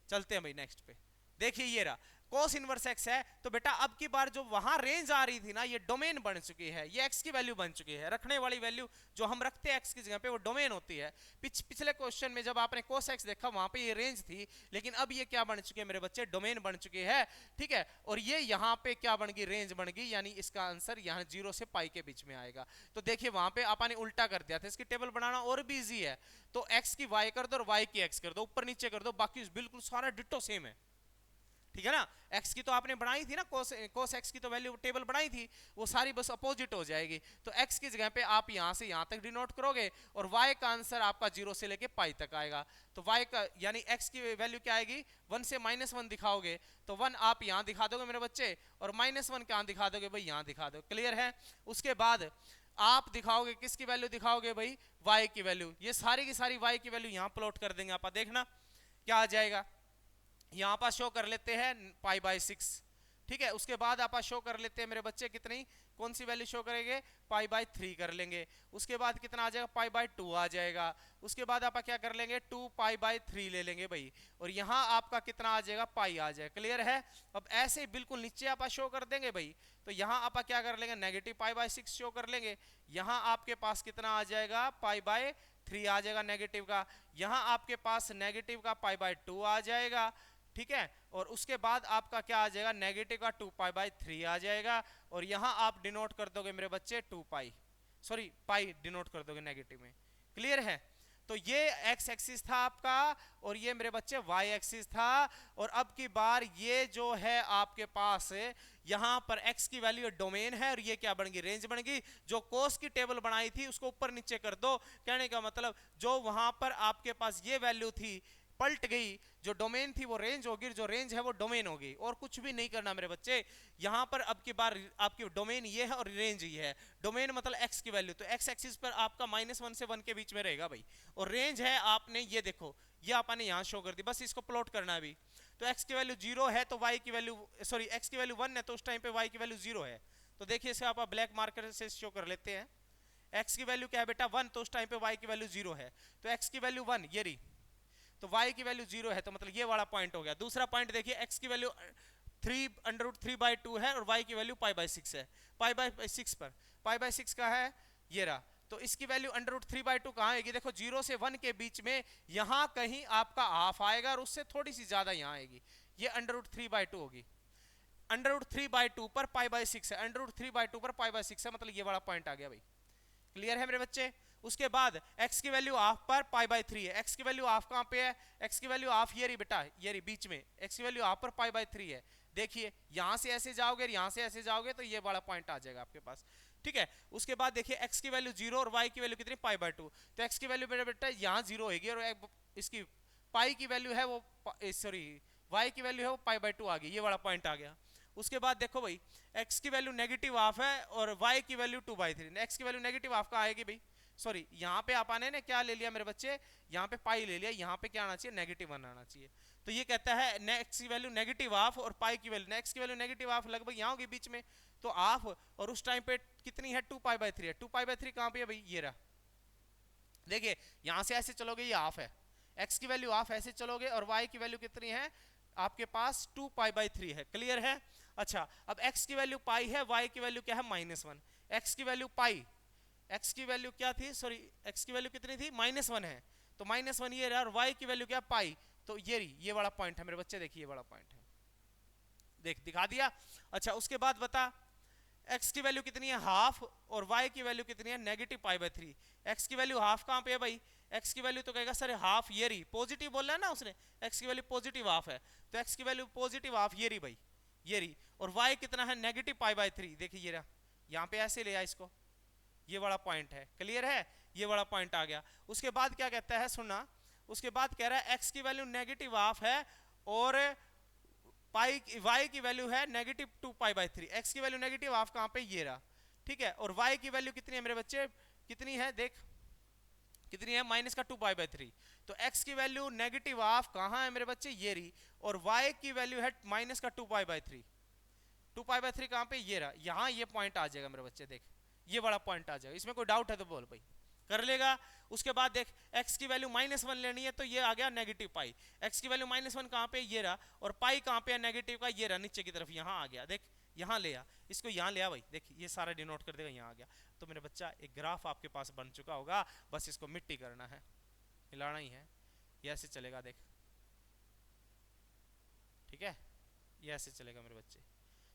चलते हैं भाई नेक्स्ट पे, देखिए ये रहा cos इनवर्स x है। तो बेटा अब की बार जो वहां रेंज आ रही थी ना, ये डोमेन बन चुकी है, ये x की वैल्यू बन चुकी है। रखने वाली वैल्यू जो हम रखते हैं x की जगह पे वो डोमेन होती है। पिछले क्वेश्चन में जब आपने cos x देखा वहां पे ये रेंज थी, लेकिन अब ये क्या बन चुकी है मेरे बच्चे, डोमेन बन चुकी है, ठीक है। और ये यहाँ पे क्या बन गई, रेंज बन गई, यानी इसका आंसर यहाँ 0 से पाई के बीच में आएगा। तो देखिए वहां पे आपने उल्टा कर दिया था, इसकी टेबल बनाना और भी इजी है। तो x की y कर दो और y की x कर दो, ऊपर नीचे कर दो, बाकी बिल्कुल सारा डिट्टो सेम है, ठीक है ना। x की तो आपने बनाई थी ना, cos x की तो वैल्यू टेबल बनाई थी, वो सारी बस अपोजिट हो जाएगी। तो x की जगह पे आप यहां से यहां तक डिनोट करोगे, और y का आंसर आपका 0 से लेके पाई तक आएगा। तो y का यानी x की वैल्यू क्या आएगी, 1 से -1 दिखाओगे, तो 1 आप यहां दिखा दोगे मेरे बच्चे, और -1 कहां दिखा दोगे भाई, यहां दिखा दो, क्लियर है। उसके बाद आप दिखाओगे किसकी वैल्यू दिखाओगे भाई, y की वैल्यू। ये सारी की सारी y की वैल्यू यहां प्लॉट कर देंगे आप, देखना क्या आ जाएगा। यहाँ पर शो कर लेते हैं π/6, ठीक है। उसके बाद आप शो कर लेते हैं मेरे बच्चे कितनी, कौन सी वैल्यू शो करेंगे, π/3 कर लेंगे। उसके बाद कितना आ जाएगा, π/2 आ जाएगा। उसके बाद आप क्या कर लेंगे, 2π/3 ले लेंगे भाई, और यहाँ आपका कितना आ जाएगा, पाई आ जाएगा, क्लियर है। अब ऐसे ही बिल्कुल नीचे आप शो कर देंगे भाई, तो यहाँ आप क्या कर लेंगे, -π/6 शो कर लेंगे। यहाँ आपके पास कितना आ जाएगा, π/3 आ जाएगा नेगेटिव का। यहाँ आपके पास नेगेटिव का π/2 आ जाएगा, ठीक है। और उसके बाद आपका क्या आ जाएगा, नेगेटिव का 2π/3 आ जाएगा, और यहां आप डिनोट कर दोगे मेरे बच्चे पाई डिनोट कर दोगे नेगेटिव में, क्लियर है। तो ये x एक्सिस था आपका, और ये मेरे बच्चे y एक्सिस था। और अब की बार ये जो है आपके पास यहां पर x की वैल्यू डोमेन है, और ये क्या बन गई, रेंज बन गई। जो cos की टेबल बनाई थी उसको ऊपर नीचे कर दो, कहने का मतलब जो वहां पर आपके पास ये वैल्यू थी पलट गई, जो डोमेन थी वो रेंज होगी, जो रेंज है वो डोमेन होगी, और कुछ भी नहीं करना मेरे बच्चे। यहां पर अब की बार आपकी डोमेन ये है और रेंज ये है। डोमेन मतलब एक्स की वैल्यू, तो एक्स एक्सिस पर आपका -1 से 1 के बीच में रहेगा भाई, और रेंज है आपने ये देखो, ये आपने यहां शो कर दी, बस इसको प्लॉट करना है अभी। तो एक्स की वैल्यू 0 है तो वाई की वैल्यू, सॉरी एक्स की वैल्यू 1 है तो उस टाइम पे वाई की वैल्यू 0 है। तो देखिए इसे आप ब्लैक मार्कर से शो कर लेते हैं। एक्स की वैल्यू क्या है बेटा 1, तो उस टाइम पे वाई की वैल्यू 0 है, तो एक्स की वैल्यू 1 ये रही, तो y की वैल्यू 0 है, तो मतलब ये वाला पॉइंट हो गया। दूसरा पॉइंट देखिए, x की वैल्यू 3√3/2 है और y की वैल्यू π/6 है। π/6 पर π/6 का है ये रहा, तो इसकी वैल्यू √3/2 कहाँ आएगी, देखो 0 से 1 के बीच में यहां कहीं आपका हाफ आएगा और उससे थोड़ी सी ज्यादा यहां आएगी, ये √3/2 होगी। √3/2 पर π/6 है, √3/2 पर π/6 है, मतलब ये वाला पॉइंट आ गया भाई। क्लियर है मेरे बच्चे। उसके बाद x की वैल्यू हाफ पर π/3 है, x की वैल्यू हाफ कहां पे है, x की वैल्यू हाफ ये रही बेटा, ये रही बीच में, x की वैल्यू हाफ पर π/3 है। देखिए यहां से ऐसे जाओगे, यहां से ऐसे जाओगे तो ये वाला पॉइंट आ जाएगा आपके पास, ठीक है। उसके बाद देखिए x की वैल्यू 0 और y की वैल्यू कितनी π/2, तो x की वैल्यू बेटा यहां 0 होगी और इसकी पाई की वैल्यू है वो, सॉरी y की वैल्यू है वो π/2 आ गई, ये वाला पॉइंट आ गया। उसके बाद देखो भाई x की वैल्यू नेगेटिव हाफ है और y की वैल्यू 2/3, x की वैल्यू नेगेटिव हाफ का आएगी भाई, सॉरी यहाँ पे आप आने ने क्या ले लिया मेरे बच्चे, यहाँ पे पाई ले लिया, यहाँ पे क्या आना चाहिए -1 आना चाहिए। तो ये कहता है x की वैल्यू नेगेटिव हाफ और पाई की वैल्यू, x की वैल्यू नेगेटिव हाफ लगभग यहाँ होगी बीच में, तो हाफ, और उस टाइम पे कितनी है 2π/3 है, 2π/3 कहाँ पे है भाई, ये रहा। देखिए यहाँ से ऐसे चलोगे ये हाफ है, x की वैल्यू हाफ, ऐसे चलोगे और y की वैल्यू कितनी है आपके पास 2π/3 है। क्लियर है। अच्छा अब x की वैल्यू पाई है, y की वैल्यू क्या है -1, x की वैल्यू पाई, x की वैल्यू क्या थी, सॉरी x की वैल्यू कितनी थी -1 है, तो -1 ये रहा, और y की वैल्यू क्या पाई, तो ये रही, ये वाला पॉइंट है मेरे बच्चे, देखिए ये वाला पॉइंट है, देख दिखा दिया। अच्छा उसके बाद बता x की वैल्यू कितनी है हाफ और y की वैल्यू कितनी है -π/3। x की वैल्यू हाफ कहाँ पे है भाई, x की वैल्यू तो कहेगा सर हाफ ये रही, पॉजिटिव बोल रहा है ना उसने, x की वैल्यू पॉजिटिव हाफ है, तो x की वैल्यू पॉजिटिव हाफ ये रही भाई, ये रही, और y कितना है -π/3, देखिए ये रहा, यहाँ पे ऐसे ले आया इसको, ये वाला पॉइंट है। क्लियर है, ये वाला पॉइंट आ गया। उसके बाद क्या कहता है सुनना, उसके बाद कह रहा है x की वैल्यू नेगेटिव हाफ है और पाई y की वैल्यू है -2π/3, x की वैल्यू नेगेटिव हाफ कहां पे, ये रहा, ठीक है, और y की वैल्यू कितनी है मेरे बच्चे, कितनी है देख, कितनी है -2π/3, तो x की वैल्यू नेगेटिव हाफ कहां है मेरे बच्चे, ये रही, और y की वैल्यू है -2π/3, 2π/3 कहां पे, ये रहा, यहां ये पॉइंट आ जाएगा मेरे बच्चे, देख ये बड़ा पॉइंट आ जाएगा, इसमें कोई डाउट है तो बोल भाई, कर लेगा। उसके बाद देख x की वैल्यू -1 लेनी है, तो ये आ गया नेगेटिव पाई, x की वैल्यू -1 कहां पे, ये रहा, और पाई कहां पे है नेगेटिव का, ये रहा नीचे की तरफ, यहां आ गया, देख यहां ले आ, इसको यहां ले आ भाई, देख ये सारा डिनोट कर देगा, यहां आ गया। तो मेरे बच्चा एक ग्राफ आपके पास बन चुका होगा, बस इसको मिट्टी करना है, हिलाना ही है, ये ऐसे चलेगा देख, ठीक है, ये ऐसे चलेगा मेरे बच्चे,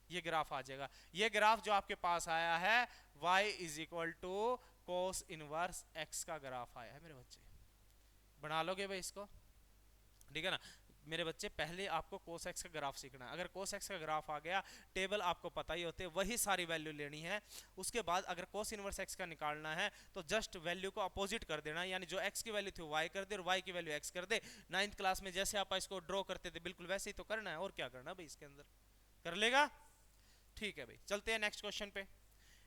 ये ग्राफ आ जाएगा। ये ग्राफ जो आपके पास आया है y = cos इनवर्स x का ग्राफ आया है मेरे बच्चे, बना लोगे भाई इसको, ठीक है ना मेरे बच्चे। पहले आपको cos x का ग्राफ सीखना है, अगर cos x का ग्राफ आ गया, टेबल आपको पता ही होते, वही सारी वैल्यू लेनी है। उसके बाद अगर cos इनवर्स x का निकालना है तो जस्ट वैल्यू को अपोजिट कर देना, यानी जो x की वैल्यू थी y कर दे और y की वैल्यू x कर दे। 9th क्लास में जैसे आप इसको ड्रॉ करते थे बिल्कुल वैसे ही तो करना है, और क्या करना भाई इसके अंदर, कर लेगा, ठीक है भाई। चलते हैं नेक्स्ट क्वेश्चन पे।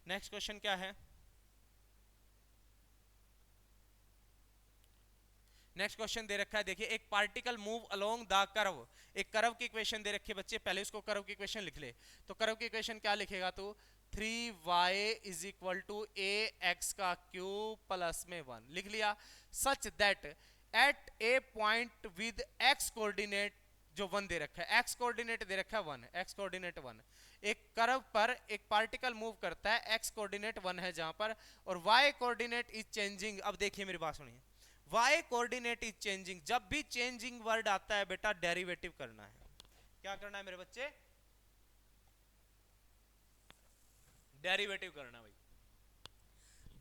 नेक्स्ट क्वेश्चन क्या है, नेक्स्ट क्वेश्चन दे रखा है, देखिए एक particle move along the curve, एक कर्व की इक्वेशन दे रखी है बच्चे, पहले उसको कर्व की इक्वेशन लिख ले। तो कर्व की इक्वेशन क्या लिखेगा तू, 3y = ax का क्यूब प्लस में 1 लिख लिया, such that at A point with x coordinate जो 1 दे रखा है, x कोऑर्डिनेट दे रखा है 1, x कोऑर्डिनेट 1, एक कर्व पर एक पार्टिकल मूव करता है, x कोऑर्डिनेट 1 है जहां पर, और y कोऑर्डिनेट इज चेंजिंग। अब देखिए मेरी बात सुनिए, y कोऑर्डिनेट इज चेंजिंग, जब भी चेंजिंग वर्ड आता है बेटा डेरिवेटिव करना है, क्या करना है मेरे बच्चे, डेरिवेटिव करना भाई।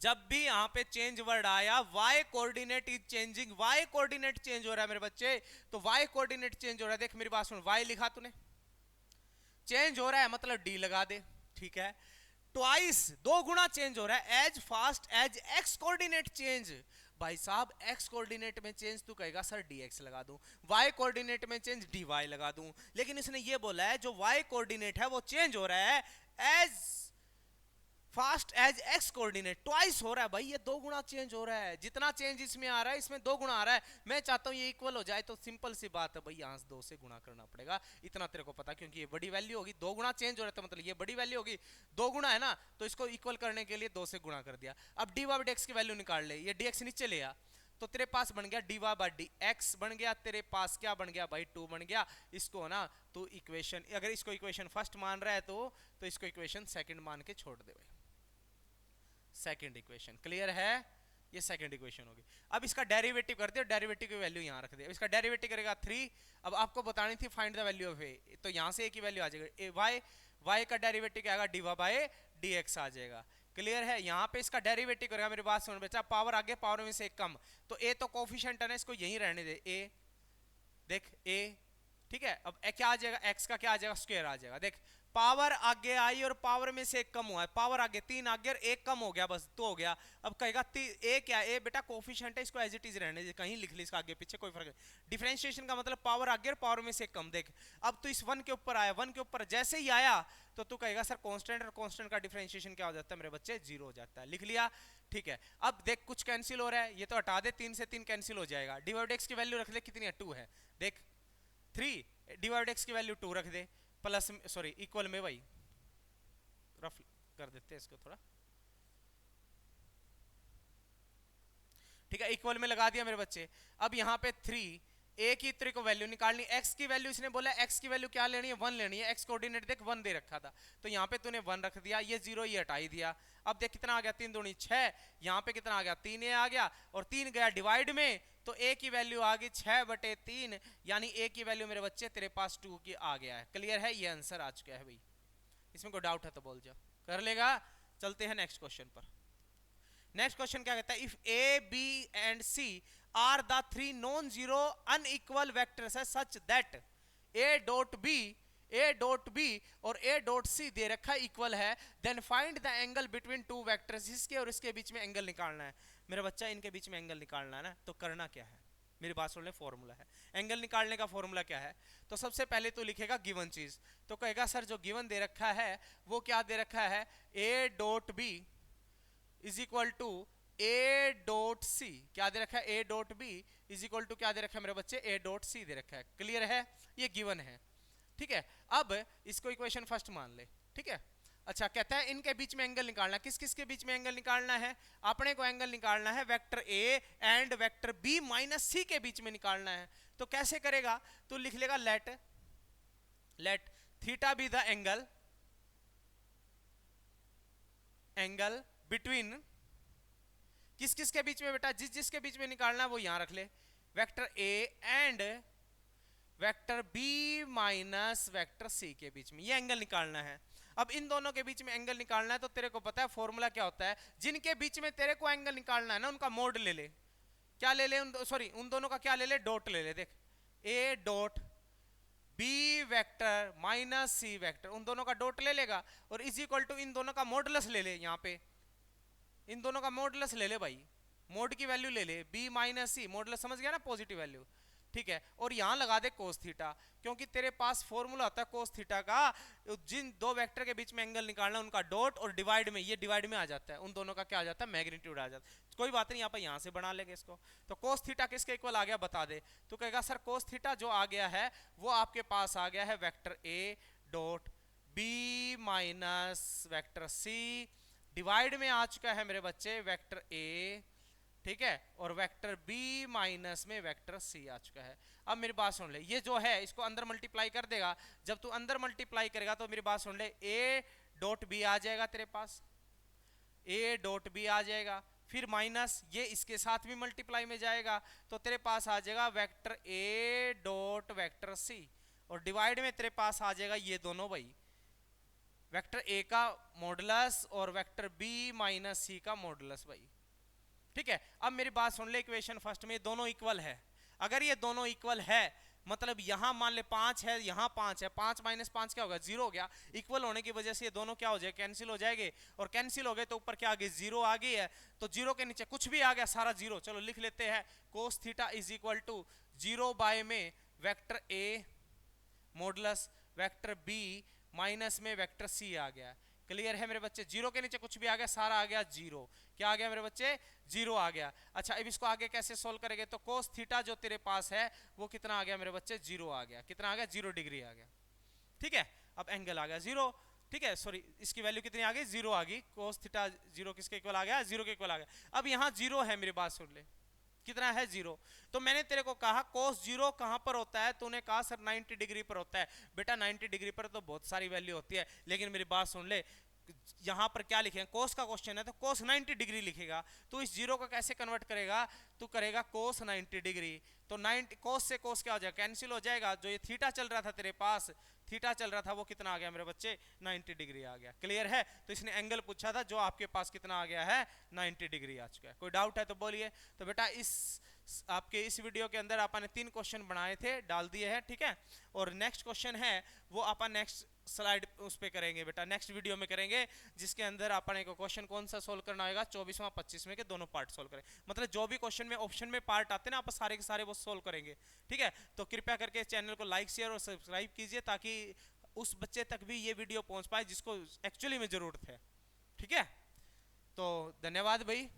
जब भी यहां पे चेंज वर्ड आया, y coordinate is changing, y coordinate change हो रहा है मेरे बच्चे, तो y कोऑर्डिनेट चेंज हो रहा है, देख मेरी बात सुन, y लिखा तूने, चेंज हो रहा है मतलब d लगा दे, ठीक है। ट्वाइस 2 गुना चेंज हो रहा है, as fast as x coordinate change, भाई साहब x कोऑर्डिनेट में चेंज तू कहेगा सर dx लगा दूं, y कोऑर्डिनेट में चेंज dy लगा दूं, लेकिन इसने ये बोला है जो y कोऑर्डिनेट है वो चेंज हो रहा है as fast as x coordinate, twice हो रहा है भाई, ये 2 गुना चेंज हो रहा है, जितना चेंज इसमें आ रहा है इसमें 2 गुना आ रहा है। मैं चाहता हूं ये इक्वल हो जाए, तो सिंपल सी बात है भाई, यहां से 2 से गुना करना पड़ेगा, इतना तेरे को पता, क्योंकि ये बड़ी वैल्यू होगी, 2 गुना चेंज हो रहा है तो मतलब ये बड़ी वैल्यू होगी, 2 गुना है ना, तो इसको इक्वल करने के लिए 2 से गुना कर दिया। अब dy बाई dx की वैल्यू निकाल ले, ये dx नीचे ले आ, तो तेरे पास बन गया dy बाई dx बन गया, तेरे पास क्या बन गया भाई 2 बन गया। इसको ना तो इक्वेशन, अगर इसको इक्वेशन फर्स्ट मान रहा है तो इसको इक्वेशन सेकंड मान के छोड़ दे भाई, सेकंड इक्वेशन क्लियर है, ये सेकंड इक्वेशन होगी। अब इसका डेरिवेटिव कर दे, डेरिवेटिव की वैल्यू यहां रख दे, इसका डेरिवेटिव करेगा 3। अब आपको बतानी थी फाइंड द वैल्यू ऑफ ए, तो यहां से ए की वैल्यू आ जाएगी, y का डेरिवेटिव क्या आएगा dy बाय dx आ जाएगा, क्लियर है। यहां पे इसका डेरिवेटिव करेगा, मेरी बात सुन बच्चा, पावर आगे पावर में से एक कम, तो a तो कोफिशिएंट है ना, इसको यहीं रहने दे, a देख a, ठीक है। अब क्या आ जाएगा, x का क्या आ जाएगा स्क्वायर आ जाएगा, देख पावर आगे आई और पावर में से एक कम हुआ है, पावर आगे 3 आगे और एक कम हो गया, बस 2 हो गया। अब कहेगा ए क्या है, ए बेटा कोफिशिएंट है, इसको एज इट इज रहने दे, कहीं लिख ली इसका आगे पीछे कोई फर्क नहीं। डिफरेंशिएशन का मतलब पावर आगे और पावर में से कम। देख अब तो इस 1 के ऊपर आया, 1 के ऊपर जैसे ही आया तो तू कहेगा सर कांस्टेंट और कांस्टेंट का डिफरेंशिएशन क्या हो जाता है मेरे बच्चे, 0 हो जाता है, लिख लिया, ठीक है। अब देख कुछ कैंसिल हो रहा है, ये तो हटा दे, 3 से 3 कैंसिल हो जाएगा, dy बाई dx की वैल्यू रख ले, कितनी है 2 है, देख 3, dy बाई dx की वैल्यू 2 रख दे, प्लस सॉरी इक्वल में भाई रफ कर देते हैं इसको थोड़ा, ठीक है, इक्वल में लगा दिया मेरे बच्चे। अब यहाँ पे 3 ए की तेरे को वैल्यू निकालनी, एक्स की वैल्यू इसने बोला एक्स की वैल्यू क्या लेनी है 1 लेनी है, एक्स कोऑर्डिनेट देख 1 दे रखा था, तो यहाँ पे तूने 1 रख दिया, ये 0 ये हटा ही दिया। अब देख कितना आ गया 3 दूनी 6, यहाँ पे कितना आ गया 3 ए आ गया, और 3 गया डिवाइड में, तो ए की वैल्यू आ गई 6/3, यानी ए की वैल्यू मेरे बच्चे तेरे पास 2 की आ गया है, क्लियर है, ये आंसर आ चुका है भाई, इसमें कोई डाउट है तो बोल जाओ, कर लेगा। चलते हैं नेक्स्ट क्वेश्चन पर। नेक्स्ट क्वेश्चन क्या कहता है, if A B and C are the 3 non zero unequal vectors है such that A dot B और ए डॉट सी दे रखा इक्वल है, then find the angle between 2 vectors, इसके और इसके बीच में एंगल निकालना है। मेरा बच्चा इनके बीच में एंगल निकालना है ना, तो करना क्या है, मेरी बात सुन ले, फॉर्मूला है एंगल निकालने का, फॉर्मूला क्या है, तो सबसे पहले तो लिखेगा गिवन चीज, तो कहेगा सर जो गिवन दे रखा है वो क्या दे रखा है, A dot B is equal to A dot C, क्या दे रखा है, A dot B is equal to क्या दे रखा है मेरे बच्चे, ए डॉट सी दे रखा है, क्लियर है, ये गिवन है, ठीक है। अब इसको इक्वेशन फर्स्ट मान ले, ठीक है। अच्छा कहता है इनके बीच में एंगल निकालना, किस किस के बीच में एंगल निकालना है, अपने को एंगल निकालना है vector A and vector B minus C के बीच में निकालना है, तो कैसे करेगा, तो लिख लेगा let theta be the angle between, किस किस के बीच में बेटा, जिस जिसके बीच में निकालना है वो यहां रख ले, vector A and vector B minus vector C के बीच में ये एंगल निकालना है। अब इन दोनों के बीच में एंगल निकालना है, तो तेरे को पता है फॉर्मूला क्या होता है, जिनके बीच में तेरे को एंगल निकालना है ना उनका मोड ले ले, क्या ले ले, उन दोनों का क्या ले ले, डॉट ले ले, देख A dot B vector minus C vector, उन दोनों का डॉट ले लेगा, और इज इक्वल टू इन दोनों का मॉडुलस ले ले, यहाँ पे इन दोनों का मॉडुलस ले ले भाई, मोड की वैल्यू ले ले, बी माइनस सी, मॉडुलस समझ गया ना, पॉजिटिव वैल्यू, ठीक है, और यहां लगा दे कोस थीटा, क्योंकि तेरे पास फॉर्मूला होता है कोस थीटा का, जिन दो वेक्टर के बीच में एंगल निकालना उनका डॉट, और डिवाइड में, ये डिवाइड में आ जाता है, उन दोनों का क्या आ जाता है, मैग्नीट्यूड आ जाता है, कोई बात नहीं, यहाँ पे यहाँ से बना लेंगे इसको, तो कोस थीटा किसके इक्वल आ गया बता दे, तो कहेगा सर कोस थीटा जो आ गया है वो आपके पास आ गया है vector A dot B minus vector C, divide में आ चुका है मेरे बच्चे वेक्टर ए, ठीक है, और वेक्टर बी माइनस में वेक्टर सी आ चुका है। अब मेरी बात सुन ले, ये जो है इसको अंदर मल्टीप्लाई कर देगा, जब तू अंदर मल्टीप्लाई करेगा तो मेरी बात सुन ले, ए डॉट बी आ जाएगा तेरे पास, ए डॉट बी आ जाएगा, फिर माइनस ये इसके साथ भी मल्टीप्लाई में जाएगा, तो तेरे पास आ जाएगा vector A dot vector C, और डिवाइड में तेरे पास आ जाएगा ये दोनों भाई, वेक्टर ए का मॉडुलस और वेक्टर बी माइनस सी का मॉडुलस भाई, ठीक है। अब मेरी बात सुन ले, इक्वेशन फर्स्ट में दोनों इक्वल है, अगर ये दोनों इक्वल है मतलब यहाँ मान ले 5 है, यहाँ 5 है, 5 माइनस 5 क्या होगा, 0 हो गया। इक्वल होने की वजह से ये दोनों क्या हो जाए, कैंसिल हो जाएंगे, और कैंसिल हो गए तो ऊपर क्या आ गई, 0 आ गई है। तो 0 के नीचे कुछ भी आ गया, सारा 0। चलो लिख लेते हैं, cos theta is equal to 0 by में vector A modulus vector B minus में वेक्टर सी आ गया। क्लियर है मेरे बच्चे, 0 के नीचे कुछ भी आ गया, सारा आ गया 0। क्या आ गया मेरे बच्चे, 0 आ गया। अच्छा अब इसको आगे कैसे सोल्व करेंगे, तो कोस थीटा जो तेरे पास है वो कितना आ गया मेरे बच्चे, 0 आ गया। कितना आ गया, 0 डिग्री आ गया। ठीक है, अब एंगल आ गया 0। ठीक है, सॉरी इसकी वैल्यू कितनी आ गई, 0 आ गई। कोस थीटा 0 किसके इक्वल आ गया, 0 के इक्वल आ गया। अब यहाँ 0 है, मेरी बात सुन ले, कितना है, 0। तो मैंने तेरे को कहा cos 0 कहां पर होता है, तूने कहा सर 90 डिग्री पर होता है। बेटा 90 डिग्री पर तो बहुत सारी वैल्यू होती है, लेकिन मेरी बात सुन ले, यहां पर क्या लिखेंगे, cos का क्वेश्चन है तो cos 90 डिग्री लिखेगा। तो इस 0 को कैसे कन्वर्ट करेगा, तू करेगा cos 90 डिग्री। तो 90 cos से cos क्या हो जाएगा, कैंसिल हो जाएगा। जो ये थीटा चल रहा था तेरे पास, थीटा चल रहा था वो कितना आ गया मेरे बच्चे, 90 डिग्री आ गया। क्लियर है, तो इसने एंगल पूछा था जो आपके पास कितना आ गया है, 90 डिग्री आ चुका है। कोई डाउट है तो बोलिए। तो बेटा इस आपके इस वीडियो के अंदर अपन ने 3 क्वेश्चन बनाए थे, डाल दिए हैं। ठीक है, और नेक्स्ट क्वेश्चन है वो अपन नेक्स्ट स्लाइड उस पे करेंगे बेटा, नेक्स्ट वीडियो में करेंगे, जिसके अंदर अपन एक क्वेश्चन कौन सा सोल्व करना होगा, 24वां 25वें के दोनों पार्ट सोल्व करें। मतलब जो भी क्वेश्चन में ऑप्शन में पार्ट आते हैं ना, आप सारे के सारे वो सोल्व करेंगे। ठीक है, तो कृपया करके चैनल को लाइक शेयर और सब्सक्राइब कीजिए, ताकि उस बच्चे तक भी ये वीडियो पहुंच पाए जिसको एक्चुअली में जरूरत है। ठीक है, तो धन्यवाद भाई।